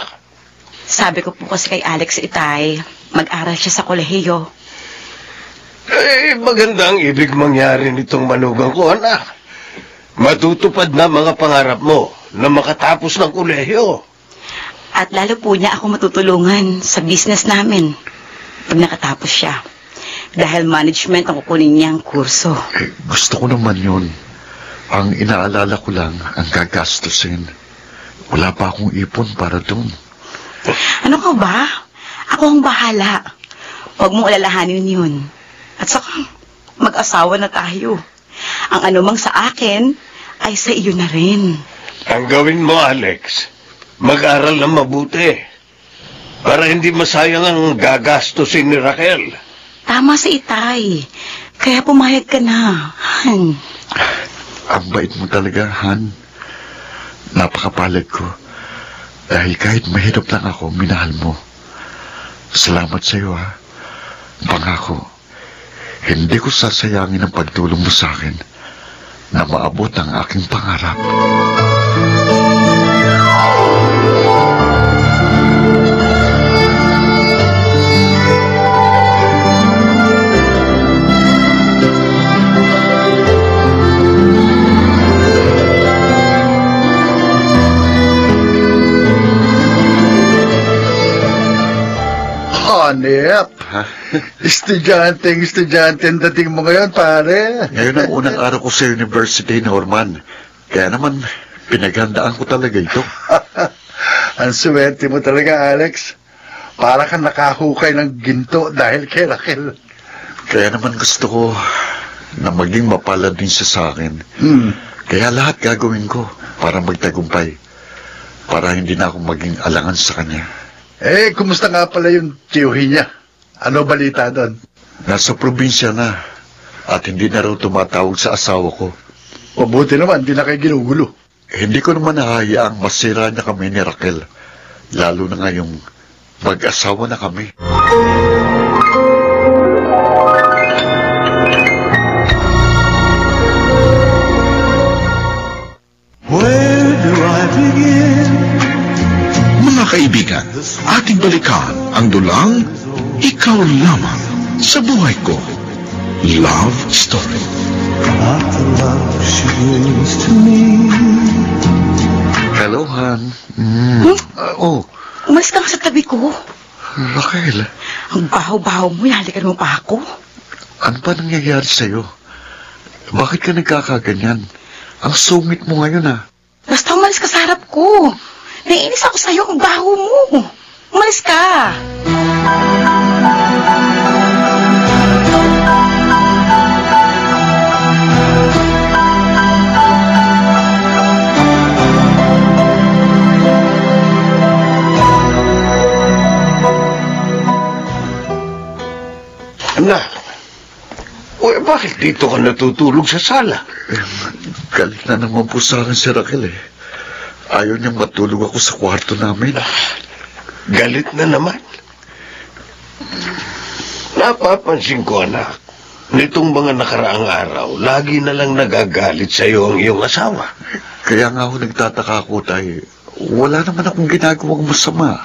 Sabi ko po kasi kay Alex Itay, mag-aral siya sa kolehiyo. Eh, maganda ang ibig mangyari nitong manugang ko, anak. Matutupad na mga pangarap mo na makatapos ng kolehiyo. At lalo po niya ako matutulungan sa business namin pag nakatapos siya. Dahil management ang kukunin niyang kurso. Gusto ko naman yun. Ang inaalala ko lang ang gagastusin. Wala pa akong ipon para doon. Ano ka ba? Ako ang bahala. Huwag mong alalahanin yun. At saka, mag-asawa na tayo. Ang anumang sa akin, ay sa iyo na rin. Ang gawin mo, Alex, mag-aral na mabuti. Para hindi masayang ang gagastusin ni Raquel. Tama si Itay. Kaya pumayag ka na, Han. Ang bait mo talaga, Han. Napakapalag ko. Dahil kahit mahirap lang ako, minahal mo. Salamat sa iyo, ha. Pangako, hindi ko sasayangin ang pagtulong mo sa akin na maabot ang aking pangarap. Hanep! Estudyante ang dating mo ngayon, pare. Ngayon ang unang araw ko sa university, Norman. Kaya naman, pinaghandaan ko talaga ito. Ang swerte mo talaga, Alex. Para kang nakahukay ng ginto dahil kay Raquel. Kaya naman gusto ko na maging mapalad din siya sa akin. Kaya lahat gagawin ko para magtagumpay. Para hindi na ako maging alangan sa kanya. Eh, kumusta nga pala yung tiyuhin niya? Ano balita doon? Nasa probinsya na at hindi na raw tumatawag sa asawa ko. Mabuti naman, di na kayo ginugulo. Hindi ko naman nahayaang masira niya kami ni Raquel. Lalo na ngayong mag-asawa na kami. Where do I begin? Mga kaibigan, ating balikan ang dulang Ikaw Lamang sa Buhay Ko. Love Story. Not the love she brings to me. Hello, Han. Umalis ka nga sa tabi ko. Raquel, Ang baho-baho mo, halikan mo pa ako. ano ba nangyayari sa'yo? Bakit ka nagkakaganyan? Ang sungit mo ngayon, ah. Basta umalis ka sa harap ko. Naiinis ako sa'yo, ang baho mo. Umalis ka. Anak, bakit dito ka natutulog sa sala? Galit na naman po sa akin si Raquel, eh. Ayaw niyang matulog ako sa kwarto namin. Galit na naman. Napapansin ko, anak, nitong mga nakaraang araw, lagi na lang nagagalit sa'yo ang iyong asawa. Kaya nga ako nagtataka ako, Tay. Wala naman akong ginagawang masama.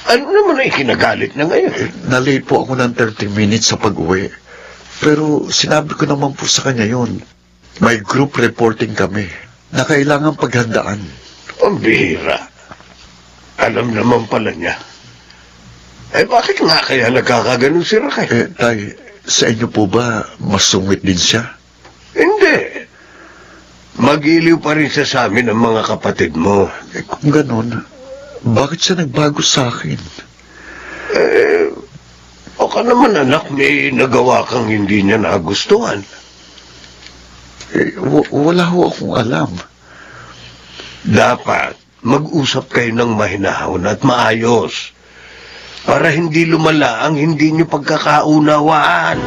Ano naman ay kinagalit na ngayon? Nalate po ako ng 30 minutes sa pag-uwi. Pero sinabi ko naman po sa kanya yun. May group reporting kami na kailangan paghandaan. Ang bihira. Alam naman pala niya. Bakit nga kaya nagkakaganon si Raquel? Tay, sa inyo po ba masungit din siya? Hindi. Mag-iliw pa rin siya sa amin ang mga kapatid mo. Kung ganon, bakit siya nagbago sa akin? Baka naman, anak, may nagawa kang hindi niya nagustuhan. Wala ho akong alam. Dapat mag-usap kayo ng mahinahon at maayos para hindi lumala ang hindi niyo pagkakaunawaan.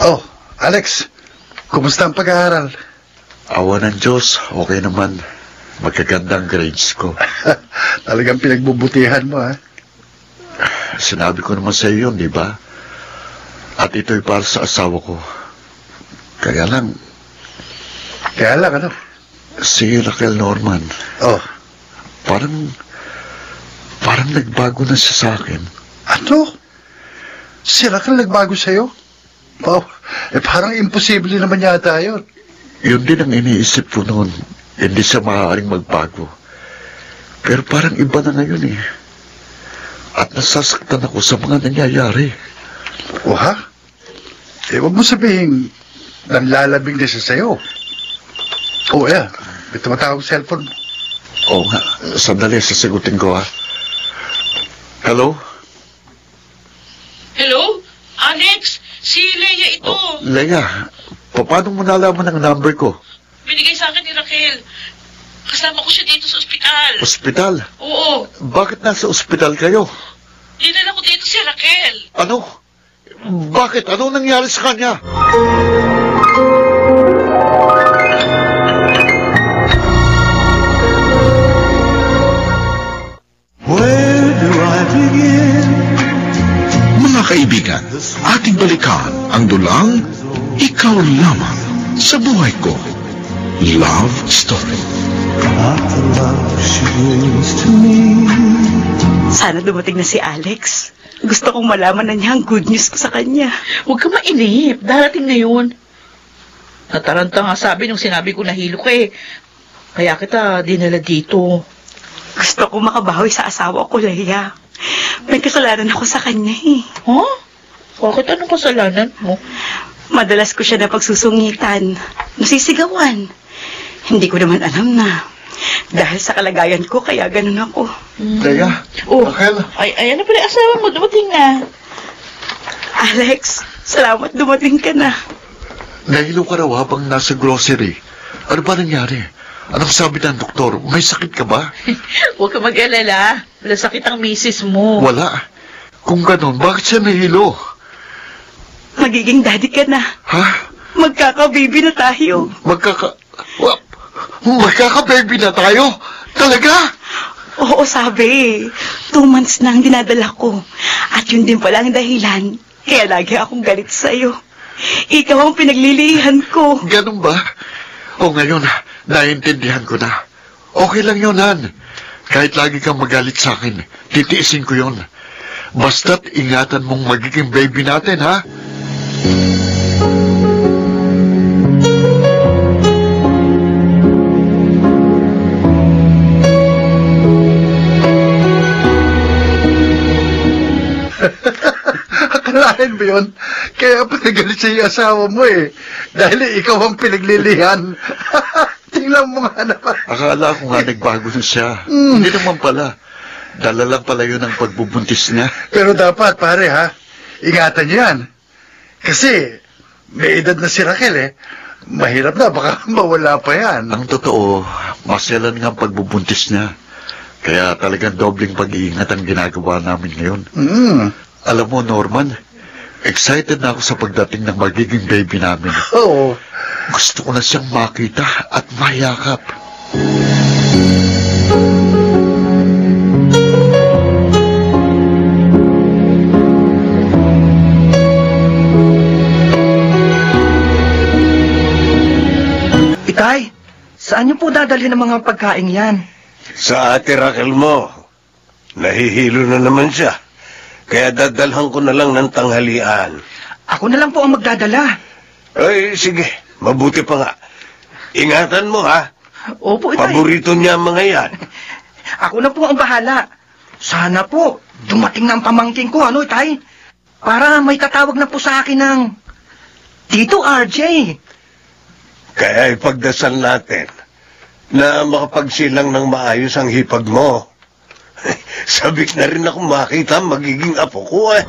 Oh, Alex, kumusta ang pag-aaral? Awa ng Diyos, okay naman. Magkagandang grades ko. Talagang pinagbubutihan mo, ha? Sinabi ko naman sa iyo yun, di ba? At ito'y para sa asawa ko. Kaya lang, ano? si Raquel Norman, Oh, parang nagbago na siya sa akin. ano? Si Raquel nagbago sa'yo? Wow, parang imposible naman yata yun. Yun din ang iniisip ko noon. Hindi siya maaaring magbago. Pero parang iba na ngayon eh. At nasasaktan ako sa mga nangyayari. O ha? Huwag mo sabihin, nanlalabing na siya sa'yo. O may tumatawag cellphone. Oo nga, sandali, sasagutin ko ha. Hello? Hello? Alex? Si Leia ito. Leia, paano mo nalaman ang number ko? Binigay sa akin ni Raquel. Kasama ko siya dito sa ospital. Ospital? Oo. Bakit nasa ospital kayo? Dinala ko dito si Raquel. Ano? Bakit? Ano nangyari sa kanya? Where do I begin? Mga kaibigan, ating balikan ang dulang Ikaw Lamang sa Buhay Ko. Love Story. Not the love she brings to me. Sana dumating na si Alex. Gusto kong malaman na niya ang good news ko sa kanya. Huwag ka mainip. Darating na yun. Nataranta nga sabi nung sinabi ko nahilo ka eh. Kaya kita dinala dito. Gusto kong makabawi sa asawa ko, Leia. May kasalanan ako sa kanya eh. Huh? Bakit anong kasalanan mo? Madalas ko siya na pagsusungitan. Nasisigawan. Hindi ko naman alam na. Dahil sa kalagayan ko, kaya ganun ako. Leia, Oh, Raquel. ayan na pala yung asawa mo. Dumating na. Alex, salamat dumating ka na. Nahilo ka raw habang nasa grocery. Ano ba nangyari? Anong sabi ng doktor? May sakit ka ba? Huwag ka mag-alala. Wala sakit ang misis mo. Wala. Kung ganon, bakit siya nahilo? Magiging daddy ka na. Ha? Magkaka-baby na tayo. Magkaka-baby na tayo? Talaga? Oo, sabi. 2 months na ang dinadala ko. At yun din pala ang dahilan. Kaya lagi akong galit sa'yo. Ikaw ang pinaglilihan ko. Ganun ba? O ngayon, naiintindihan ko na. Okay lang yun, Han. Kahit lagi kang magalit sa akin, titiisin ko yun. Basta't ingatan mong magiging baby natin, ha? Akalain mo yun? Kaya pinagalit siya yung asawa mo eh. Dahil ikaw ang pinaglilihan. Tingnan mo nga naman. Akala ko nga nagbago na siya. Hindi naman pala. Dala lang pala yun ang pagbubuntis niya. Pero dapat, pare, ha? Ingatan niyo yan. Kasi, may edad na si Raquel, eh. Mahirap na, baka mawala pa yan. Ang totoo, masyalan nga ang pagbubuntis niya. Kaya talagang dobling pag-iingat ang ginagawa namin ngayon. Alam mo, Norman, excited na ako sa pagdating ng magiging baby namin. Oo. Gusto ko na siyang makita at mayakap. Itay, saan niyo po dadalhin ang mga pagkain yan? Sa ate Raquel mo, nahihilo na naman siya. Kaya dadalhan ko na lang ng tanghalian. Ako na lang po ang magdadala. Ay, sige. Mabuti pa nga. Ingatan mo, ha? Opo, Itay. Paborito niya ang mga yan. Ako na po ang bahala. Sana po, dumating na ang pamangkin ko, Itay? Para may tatawag na po sa akin ng Tito RJ. Kaya ipagdasal natin na makapagsilang ng maayos ang hipag mo. Sabik na rin ako makita magiging apo ko, eh.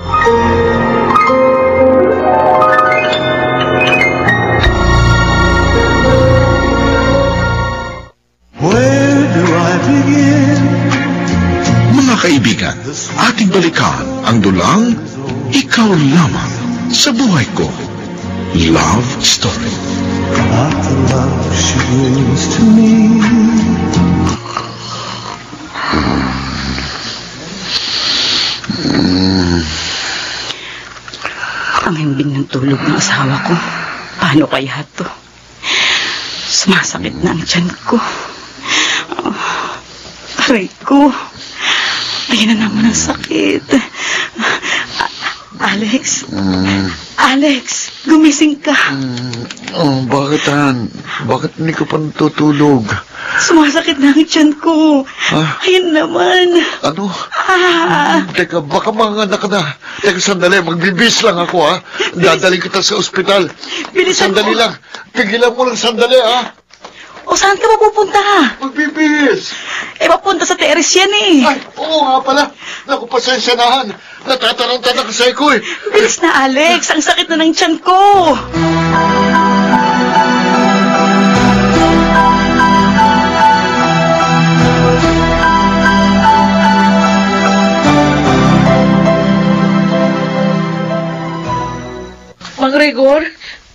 Where do I begin? Mga kaibigan, ating balikan ang dulang Ikaw Lamang sa Buhay Ko. Love Story. Not the love she brings to me. Ang himbing ng tulog ng asawa ko. Paano kaya to? Sumasakit na ang tiyan ko. Aray ko. Ayan na naman ang sakit. Alex? Alex, gumising ka. Bakit, Han? Bakit hindi ko pa natutulog? Sumasakit na ang tiyan ko. Ah? Ayun naman. Ano? Ah, Teka, baka mga anak na. Teka, sandali. Magbibis lang ako, ha? Dadaling kita sa ospital. bilisan Sandali mo. lang. Pigilan mo lang sandali, ha? O saan ka mapupunta? Magbibis! Papunta sa terrace yan eh. Ay, oo nga pala. Naku, pasensya na, Han. Natataranta na kasi ko, eh. Bilis na, Alex. Ang sakit na ng tiyan ko. Mang Gregor,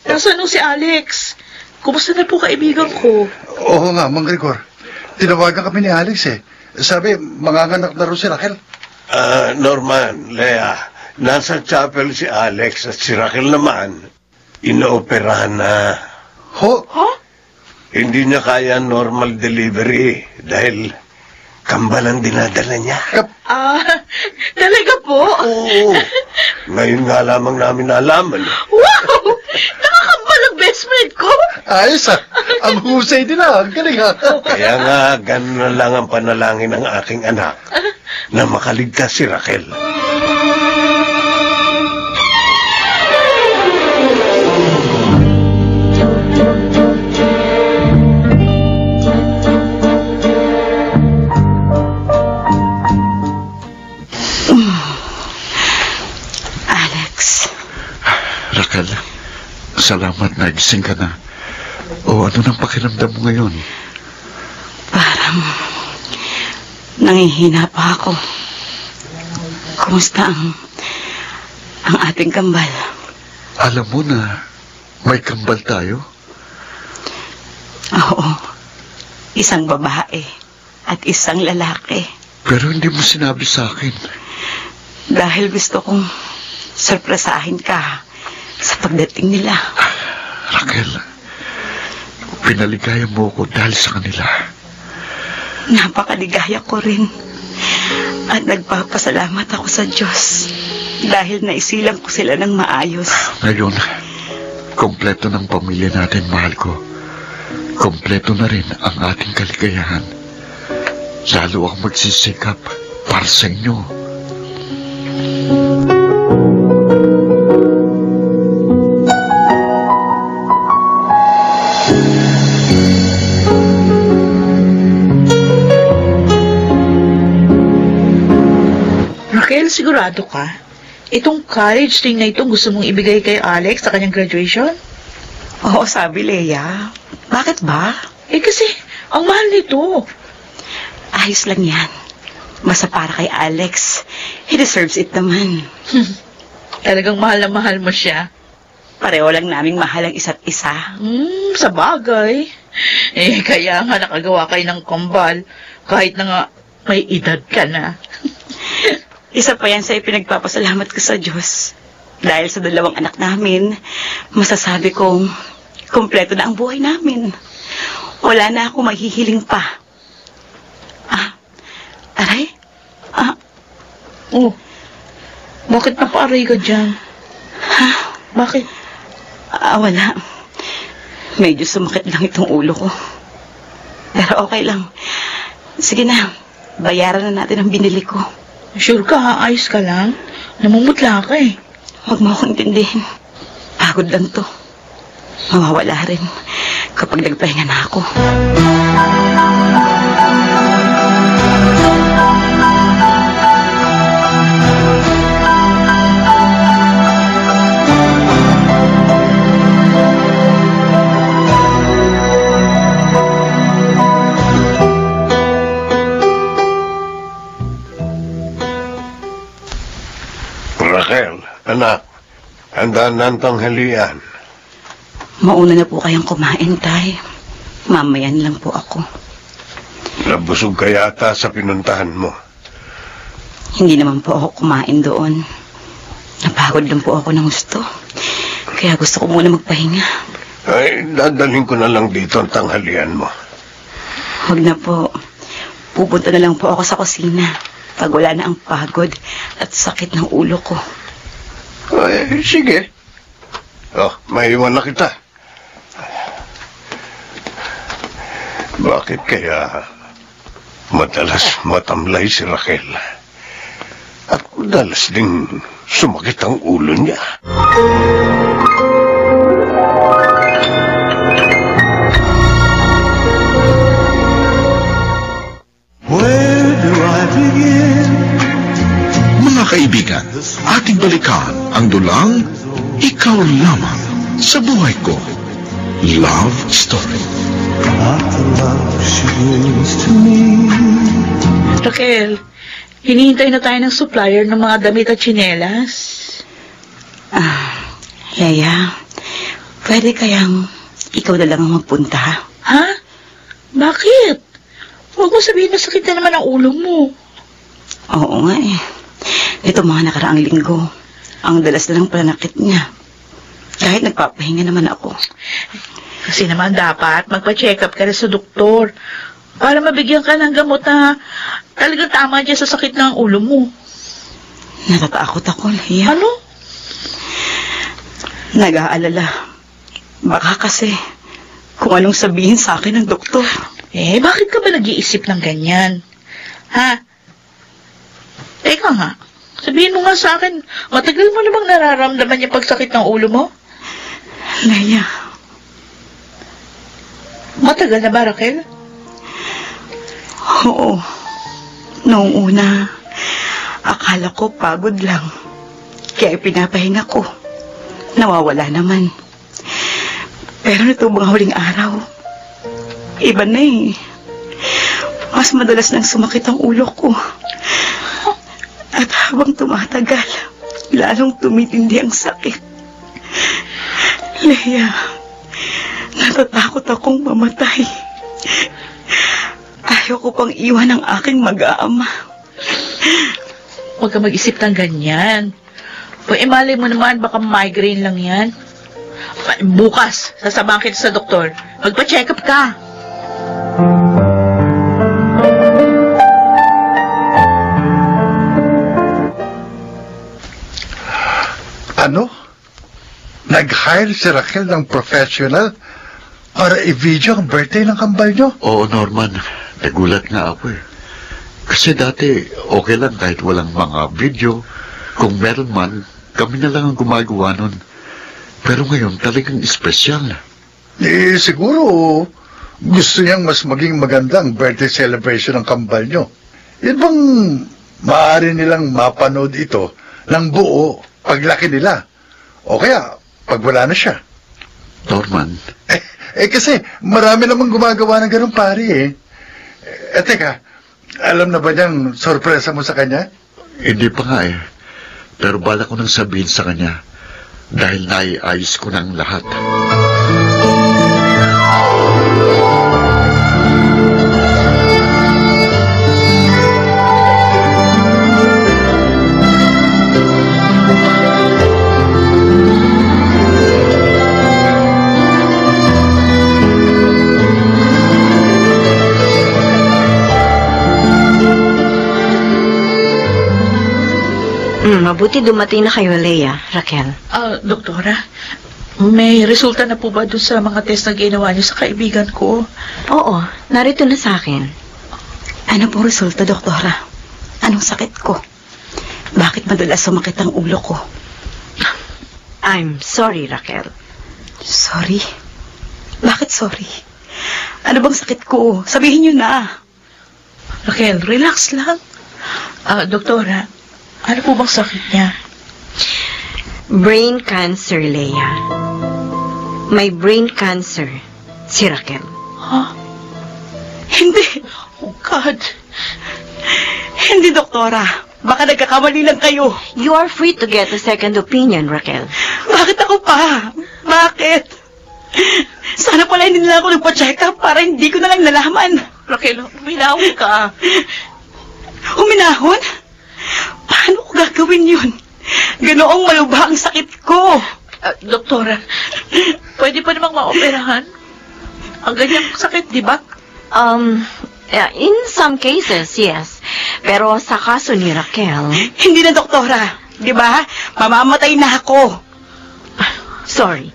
nasaan si Alex? Kumusta na po kaibigan ko? Oo nga, Mang Gregor. Tinawagan kami ni Alex eh. Sabi, manganganak na rin si Raquel. Norman, Lea, nasa chapel si Alex at si Raquel naman, inooperahan na. Ho? Hindi niya kaya normal delivery dahil kambal ang dinadala niya. Talaga po? Oo. Ngayon nga lamang namin nalaman. Wow! Nakakambal ang best friend ko? Ayos ah. Ang husay din ah. Ang galing ah. Kaya nga, ganun na lang ang panalangin ng aking anak na makaligtas si Raquel. Raquel, salamat na gising ka na. O ano nang pakiramdam mo ngayon? Parang nangihina pa ako. Kumusta ang ating kambal? Alam mo na may kambal tayo? Oo. Isang babae at isang lalaki. Pero hindi mo sinabi sa akin. Dahil gusto kong sorpresahin ka sa pagdating nila. Raquel, pinaligaya mo ako dahil sa kanila. Napakaligaya ko rin. At nagpapasalamat ako sa Diyos dahil naisilang ko sila ng maayos. Ngayon, kompleto ng pamilya natin, mahal ko. Kompleto na rin ang ating kaligayahan. Lalo akong magsisikap para sa inyo. Raquel, sigurado ka? Itong college thing na itong gusto mong ibigay kay Alex sa kanyang graduation? Oo, sabi Leia. Bakit ba? Kasi, ang mahal nito. Ayos lang yan. Basta para kay Alex. He deserves it naman. Talagang mahal na mahal mo siya. Pareho lang naming mahal ang isa't isa. Sa bagay. Kaya nga nakagawa kayo ng kambal. Kahit na nga may edad ka na. Isa pa yan sa ipinagpapasalamat ko sa Diyos. Dahil sa dalawang anak namin, masasabi kong kompleto na ang buhay namin. Wala na ako maghihiling pa. Aray? Bakit napaaray ka dyan? Bakit? Wala. Medyo sumakit lang itong ulo ko. Pero okay lang. Sige na, bayaran na natin ang binili ko. Sure ka, ayos ka lang? Namumutla ka eh. Huwag mo akong intindihin. Pagod lang to. Mawawala rin kapag nagpahinga na ako. Raquel, anak, handa na ang tanghalian. Mauna na po kayong kumain, Tay. Mamayan lang po ako. Nabusog ka yata sa pinuntahan mo. Hindi naman po ako kumain doon. Napagod lang po ako ng gusto. Kaya gusto ko muna magpahinga. Ay, dadalhin ko na lang dito ang tanghalian mo. Huwag na po. Pupunta na lang po ako sa kusina pag wala na ang pagod at sakit ng ulo ko. Ay, sige. Oh, maiwan na kita. Bakit kaya madalas matamlay si Raquel? At madalas ding sumakit ang ulo niya. Where do I begin? Mga kaibigan, ating balikan ang dulang Ikaw Lamang sa Buhay Ko. Love Story. Not the love she brings to me. Raquel, hinihintay na tayo ng supplier ng mga damit at tsinelas. Leia, pwede kayang ikaw na lang ang magpunta? Ha? Bakit? Huwag mo sabihin masakit na naman ang ulo mo. Oo nga eh. Ito mga nakaraang linggo, ang dalas na ng pananakit niya. Kahit nagpapahinga naman ako. Kasi naman dapat magpa-check up ka rin sa doktor para mabigyan ka ng gamot na talagang tama dyan sa sakit ng ulo mo. Natatakot ako, Leia. Ano? Nag-aalala. Baka kasi kung anong sabihin sa akin ng doktor. Bakit ka ba nag-iisip ng ganyan? Ha? Teka nga, sabihin mo nga sa akin, matagal mo na bang nararamdaman yung pagsakit ng ulo mo? Leia. Matagal na ba, Raquel? Oo. Noong una, akala ko pagod lang. Kaya pinapahinga ko. Nawawala naman. Pero nito mga huling araw, iba na eh. Mas madalas nang sumakit ang ulo ko. At habang tumatagal, lalong tumitindi ang sakit. Leia, natatakot akong mamatay. Ayoko pang iwan ang aking mag-aama. Huwag ka mag-isip ng ganyan. Malay mo naman, baka migraine lang yan. Bukas, sasabahan kita sa doktor. Magpa-check up ka. Ano? Nag-hire si Raquel ng professional para i-video ang birthday ng kambal nyo? Oo, Norman. Nagulat nga ako eh. Kasi dati, okay lang kahit walang mga video. Kung meron man, kami na lang ang gumagawa nun. Pero ngayon, talagang espesyal. Siguro gusto niyang mas maging maganda ang birthday celebration ng kambal nyo. Yan bang maaari nilang mapanood ito ng buo paglaki nila? O kaya, pag wala na siya? Norman. Kasi marami namang gumagawa ng ganun pare eh. Teka, alam na ba niyang sorpresa mo sa kanya? Hindi pa nga eh. Pero bala ko nang sabihin sa kanya dahil naiayos ko ng lahat. Mabuti dumating na kayo, Leia, Raquel. Doktora, may resulta na po ba doon sa mga test na ginawa niyo sa kaibigan ko? Oo, narito na sa akin. Ano pong resulta, doktora? Anong sakit ko? Bakit madalas sumakit ang ulo ko? I'm sorry, Raquel. Sorry? Bakit sorry? Ano bang sakit ko? Sabihin niyo na. Raquel, relax lang. Doktora, ano po bang sakit niya? Brain cancer, Leia. May brain cancer si Raquel. Ha? Hindi. Oh, God. Hindi, doktora. Baka nagkakamali lang kayo. You are free to get a second opinion, Raquel. Bakit ako pa? Bakit? Sana pala hindi nila ako nagpa-check up para hindi ko na lang nalaman. Raquel, uminahon ka. Uminahon? Paano ko gagawin yun? Ganoong malubha ang sakit ko. Doktora, pwede pa namang maoperahan? Ang ganyang sakit, di ba? In some cases, yes. Pero sa kaso ni Raquel... Hindi na, doktora. Di ba? Mamamatay na ako. sorry.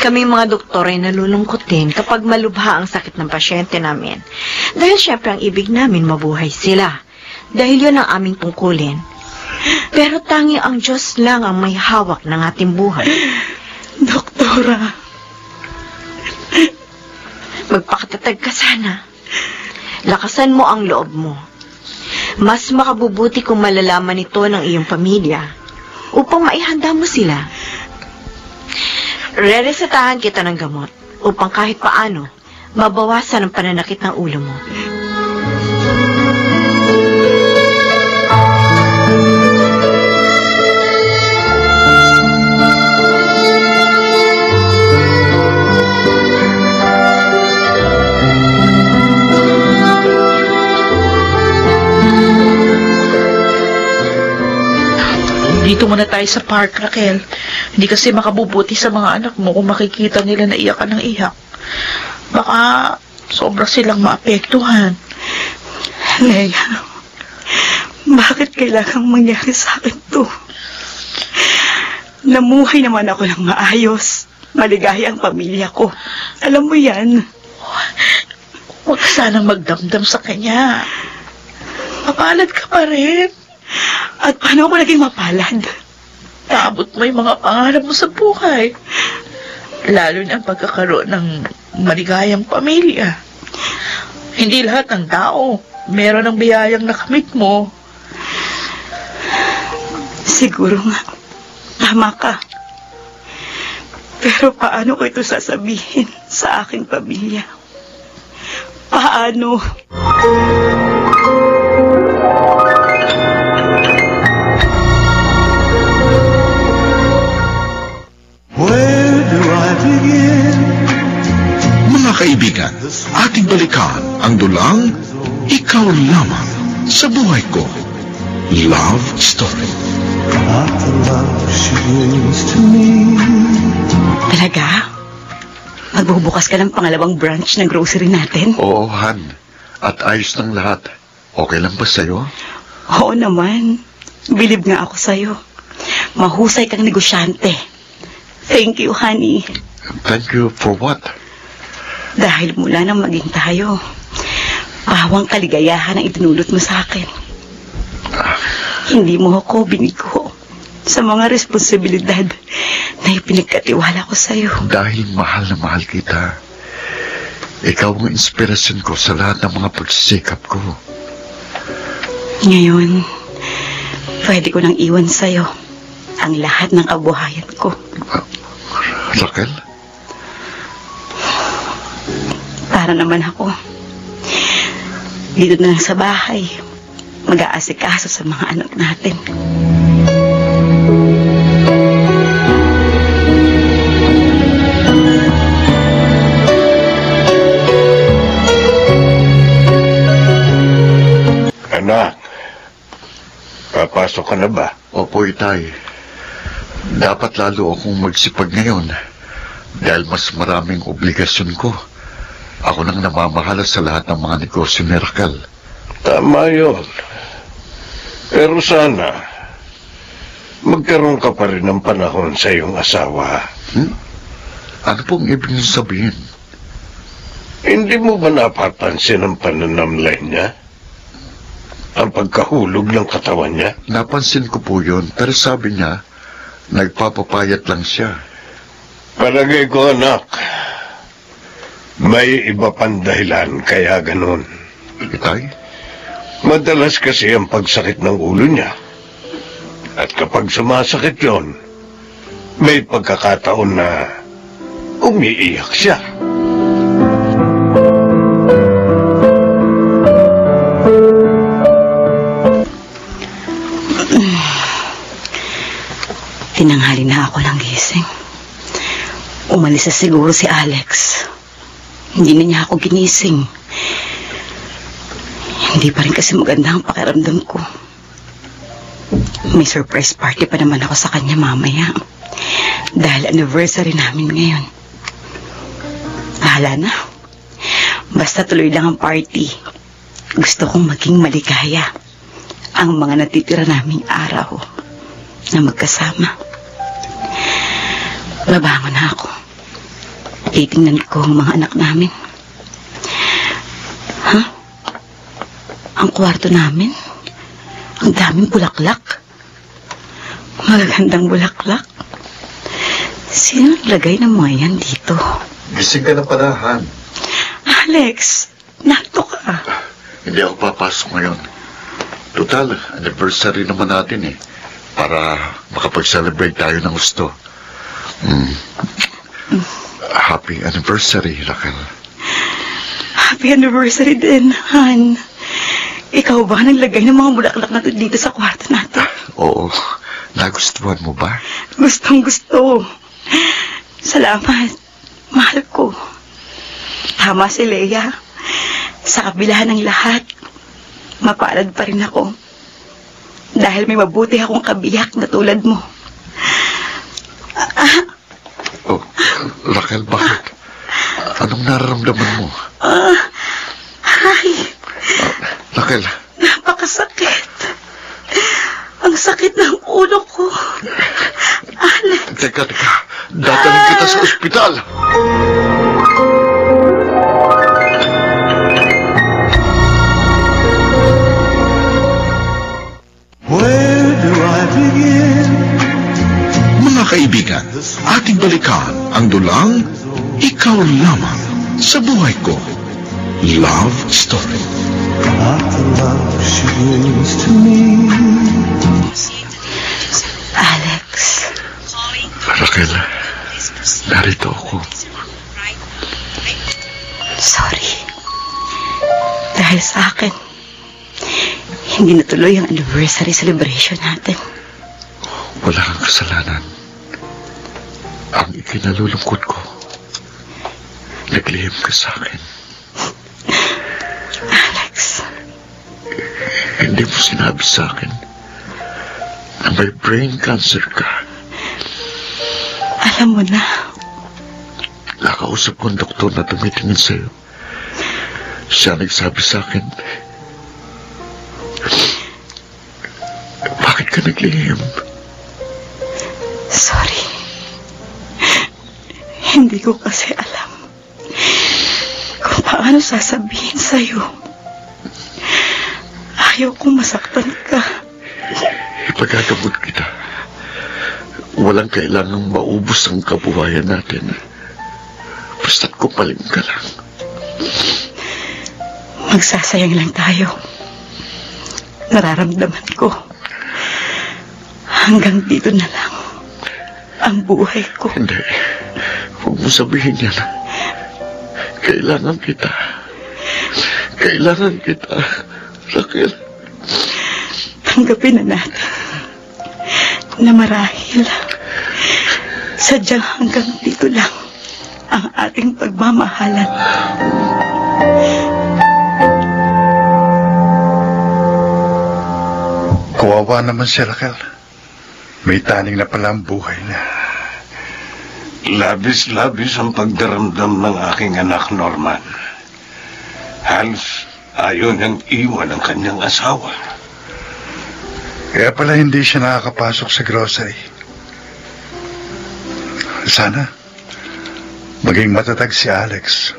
Kaming mga doktor ay nalulungkot din kapag malubha ang sakit ng pasyente namin. Dahil syempre ang ibig namin mabuhay sila. Dahil yun ang aming tungkulin. Pero tanging ang Diyos lang ang may hawak ng ating buhay. Doktora. Magpakatatag ka sana. Lakasan mo ang loob mo. Mas makabubuti kung malalaman ito ng iyong pamilya upang maihanda mo sila. Reresetahan kita ng gamot upang kahit paano mabawasan ang pananakit ng ulo mo. Dito muna tayo sa park, Raquel. Hindi kasi makabubuti sa mga anak mo kung makikita nila na iyak ka ng iyak. Baka sobra silang maapektuhan. Leia, bakit kailangang mangyari sa akin to? Namuhay naman ako ng maayos. Maligaya ang pamilya ko. Alam mo yan. Huwag sanang magdamdam sa kanya. Mapalad ka pa rin. At paano ako naging mapalad? Naabot mo yung mga pangarap mo sa buhay. Lalo na ang pagkakaroon ng maligayang pamilya. Hindi lahat ng tao meron ng biyayang nakamit mo. Siguro nga. Tama ka. Pero paano ko ito sasabihin sa aking pamilya? Paano? Where do I begin? Mga kaibigan, ating balikan ang dulang Ikaw Lamang sa Buhay Ko. Love Story. Not the love she brings to me. Talaga? Magbubukas ka ng pangalawang branch ng grocery natin? Oo, Han. At ayos ng lahat. Okay lang ba sa'yo? Oo naman. Bilib nga ako sa'yo. Mahusay kang negosyante. Thank you, honey. Thank you for what? Dahil mula nang maging tayo, pawang kaligayahan ang itinulot mo sa akin. Hindi mo ako binigo sa mga responsibilidad na ipinagkatiwala ko sa'yo. Dahil mahal na mahal kita. Ikaw ang inspirasyon ko sa lahat ng mga pagsisikap ko. Ngayon, pwede ko nang iwan sa'yo ang lahat ng kabuhayan ko. Raquel? Para naman ako. Dito na lang sa bahay, mag-aasikaso sa mga anak natin. Anak, papasok ka na ba? Opo, Itay. Dapat lalo akong magsipag ngayon dahil mas maraming obligasyon ko. Ako nang namamahala sa lahat ng mga negosyo ni Raquel. Tama yun. Pero sana, magkaroon ka pa rin ng panahon sa iyong asawa. Ano pong ibig niyo sabihin? Hindi mo ba napapansin ang pananamlay niya? Ang pagkahulog ng katawan niya? Napansin ko po yun, pero sabi niya, nagpapapayat lang siya. Palagay ko, anak, may iba pang dahilan kaya ganun. Itay? Madalas kasi ang pagsakit ng ulo niya. At kapag sumasakit yon, may pagkakataon na umiiyak siya. Tinanghali na ako ng gising. Umalis na siguro si Alex. Hindi na niya ako ginising. Hindi pa rin kasi maganda ang pakiramdam ko. May surprise party pa naman ako sa kanya mamaya. Dahil anniversary namin ngayon. Bahala na. Basta tuloy lang ang party. Gusto kong maging maligaya ang mga natitira naming araw na magkasama. Babangon na ako. Titingnan ko ang mga anak namin. Ha? Ang kwarto namin? Ang daming bulaklak. Magagandang bulaklak. Sino naglagay ng mga yan dito? Gising ka na pala, Han. Alex, narito ka. Hindi ako papasok ngayon. Total, anniversary naman natin para makapag-celebrate tayo ng gusto. Happy anniversary, Raquel. Happy anniversary din, Han. Ikaw ba naglagay ng mga bulaklak natin dito sa kwarto natin? Oo. Nagustuhan mo ba? Gustong gusto. Salamat. Mahal ko. Tama si Leia. Sa kabila ng lahat, mapalad pa rin ako. Dahil may mabuti akong kabiyak na tulad mo. Oh, Raquel, bakit? Anong nararamdaman mo? Ay, Raquel. napakasakit. Ang sakit ng ulo ko. Alex. Teka. Dadalhin kita sa ospital. Where do I begin? Mga kaibigan, ating balikan ang dulang Ikaw Lamang sa Buhay Ko. Love Story. Not the love she brings to me. Alex. Raquel, narito ako. Sorry. Dahil sa akin, hindi natuloy ang anniversary celebration natin. Wala kang kasalanan. Ang ikinalulungkot ko, naglihim ka sa akin. Alex. Hindi mo sinabi sa akin na may brain cancer ka. Alam mo na. Nakausap ko ang doktor na tumitingin sa'yo. Siya nagsabi sa akin, bakit ka naglihim? Sorry. Hindi ko kasi alam kung paano sasabihin sa'yo. Ayaw kong masaktan ka. Ipagkakabot kita. Walang kailangang maubos ang kabuhayan natin. Basta't kumalim ka lang. Magsasayang lang tayo. Nararamdaman ko. Hanggang dito na lang ang buhay ko. Hindi. Huwag mo sabihin yan. Kailangan kita. Kailangan kita. Raquel. Tanggapin na natin na marahil sadyang hanggang dito lang ang ating pagmamahalan. Kawawa naman si Raquel. May taning na pala ang buhay niya. Labis-labis ang pagdaramdam ng aking anak, Norman. Halos ayaw niyang iwan ang kanyang asawa. Kaya pala hindi siya nakakapasok sa grocery. Sana maging matatag si Alex.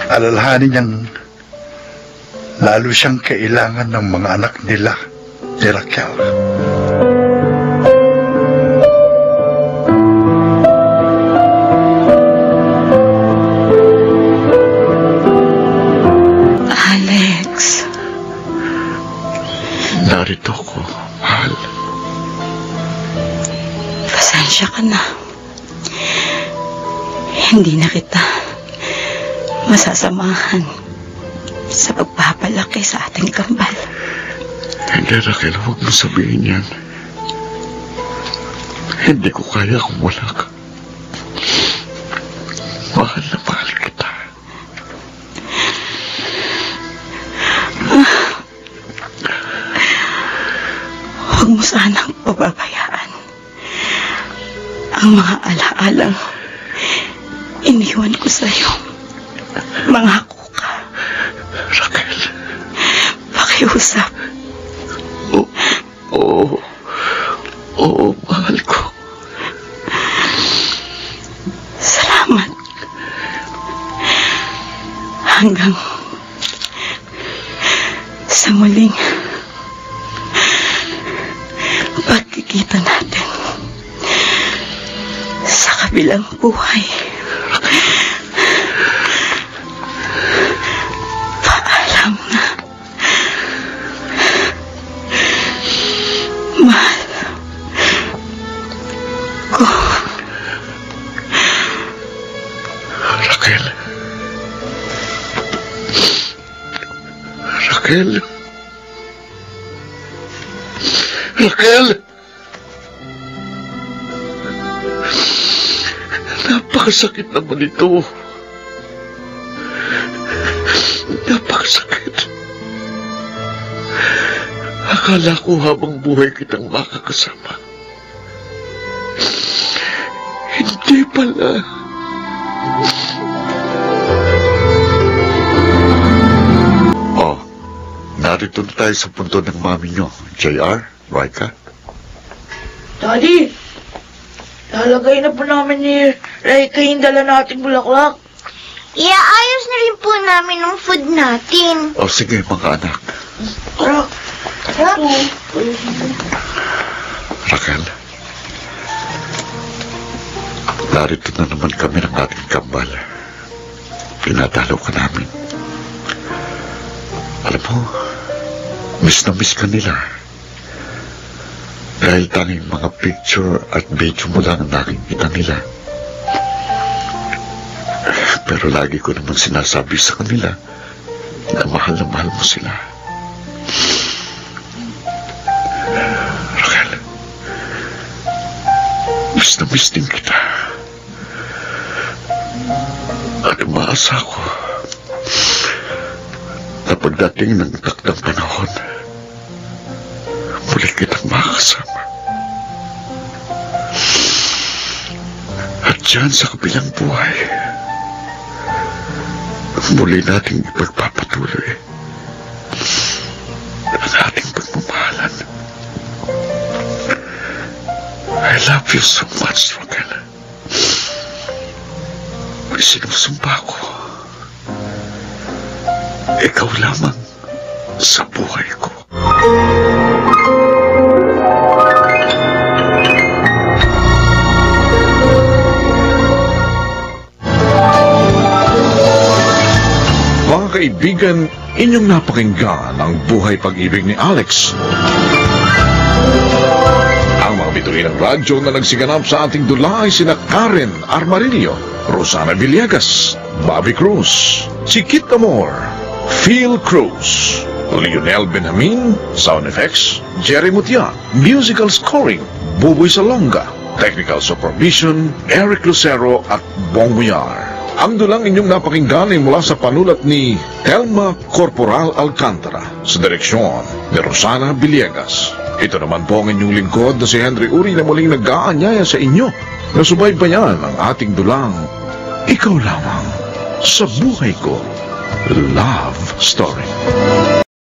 Alalahanin niyang lalo siyang kailangan ng mga anak nila ni Raquel. Alex. Narito ko, mahal. Pasensya ka na. Hindi na kita masasamahan sa pagpapalaki sa ating kambal. Hindi, Raquel, huwag mo sabihin yan. Hindi ko kaya kung wala ka. Mahal na mahal kita. Huwag mo sanang pababayaan ang mga alaalang iniwan ko sa'yo. Mangako ka. Raquel. Pakiusap. Oo, mahal ko. Hanggang sa muling pagkikita natin sa kabilang buhay. Paalam na. Mahal ko. Raquel. Raquel. Raquel. Napakasakit naman ito. Napakasakit. Akala ko habang buhay kitang makakasama. Hindi pala. Oh, narito na tayo sa punto ng mami nyo. JR, Raika. Daddy, lalagay na po namin ni Raika yung dala nating bulaklak. Iaayos na rin po namin ang food natin. O sige, mga anak. Tara. Raquel, narito na naman kami ng ating kambal. Pinadalaw ka namin. Alam mo, miss na miss ka nila. Dahil tanging mga picture at video mo lang ang nakikita nila. Pero lagi ko naman sinasabi sa kanila na mahal mo sila. Raquel, miss na miss din kita. At umaasa ko na pagdating ng takdang panahon, muli kitang makakasama. At dyan sa kabilang buhay, muli nating ipagpapatuloy ang ating pagmamahalan. I love you so much, Raquel. Sinusumpa ko, ikaw lamang sa buhay ko. Mga kaibigan, inyong napakinggan ang buhay pag-ibig ni Alex. Ang mga bituin ng radyo na nagsiganap sa ating dula ay sina Karen Armarillo, Rosana Villegas, Bobby Cruz, Chiquit Amor, Phil Cruz, Lionel Benjamin, Sound Effects, Jerry Mutia, Musical Scoring, Buboy Salonga, Technical Supervision, Eric Lucero at Bong Muyar. Ang dulang inyong napakinggan ay mula sa panulat ni Telma Corporal Alcantara sa direksyon ni Rosana Villegas. Ito naman po ang inyong lingkod na si Henry Uri na muling nag-aanyaya sa inyo na subaybayan ang ating dulang Ikaw Lamang sa Buhay Ko Love Story.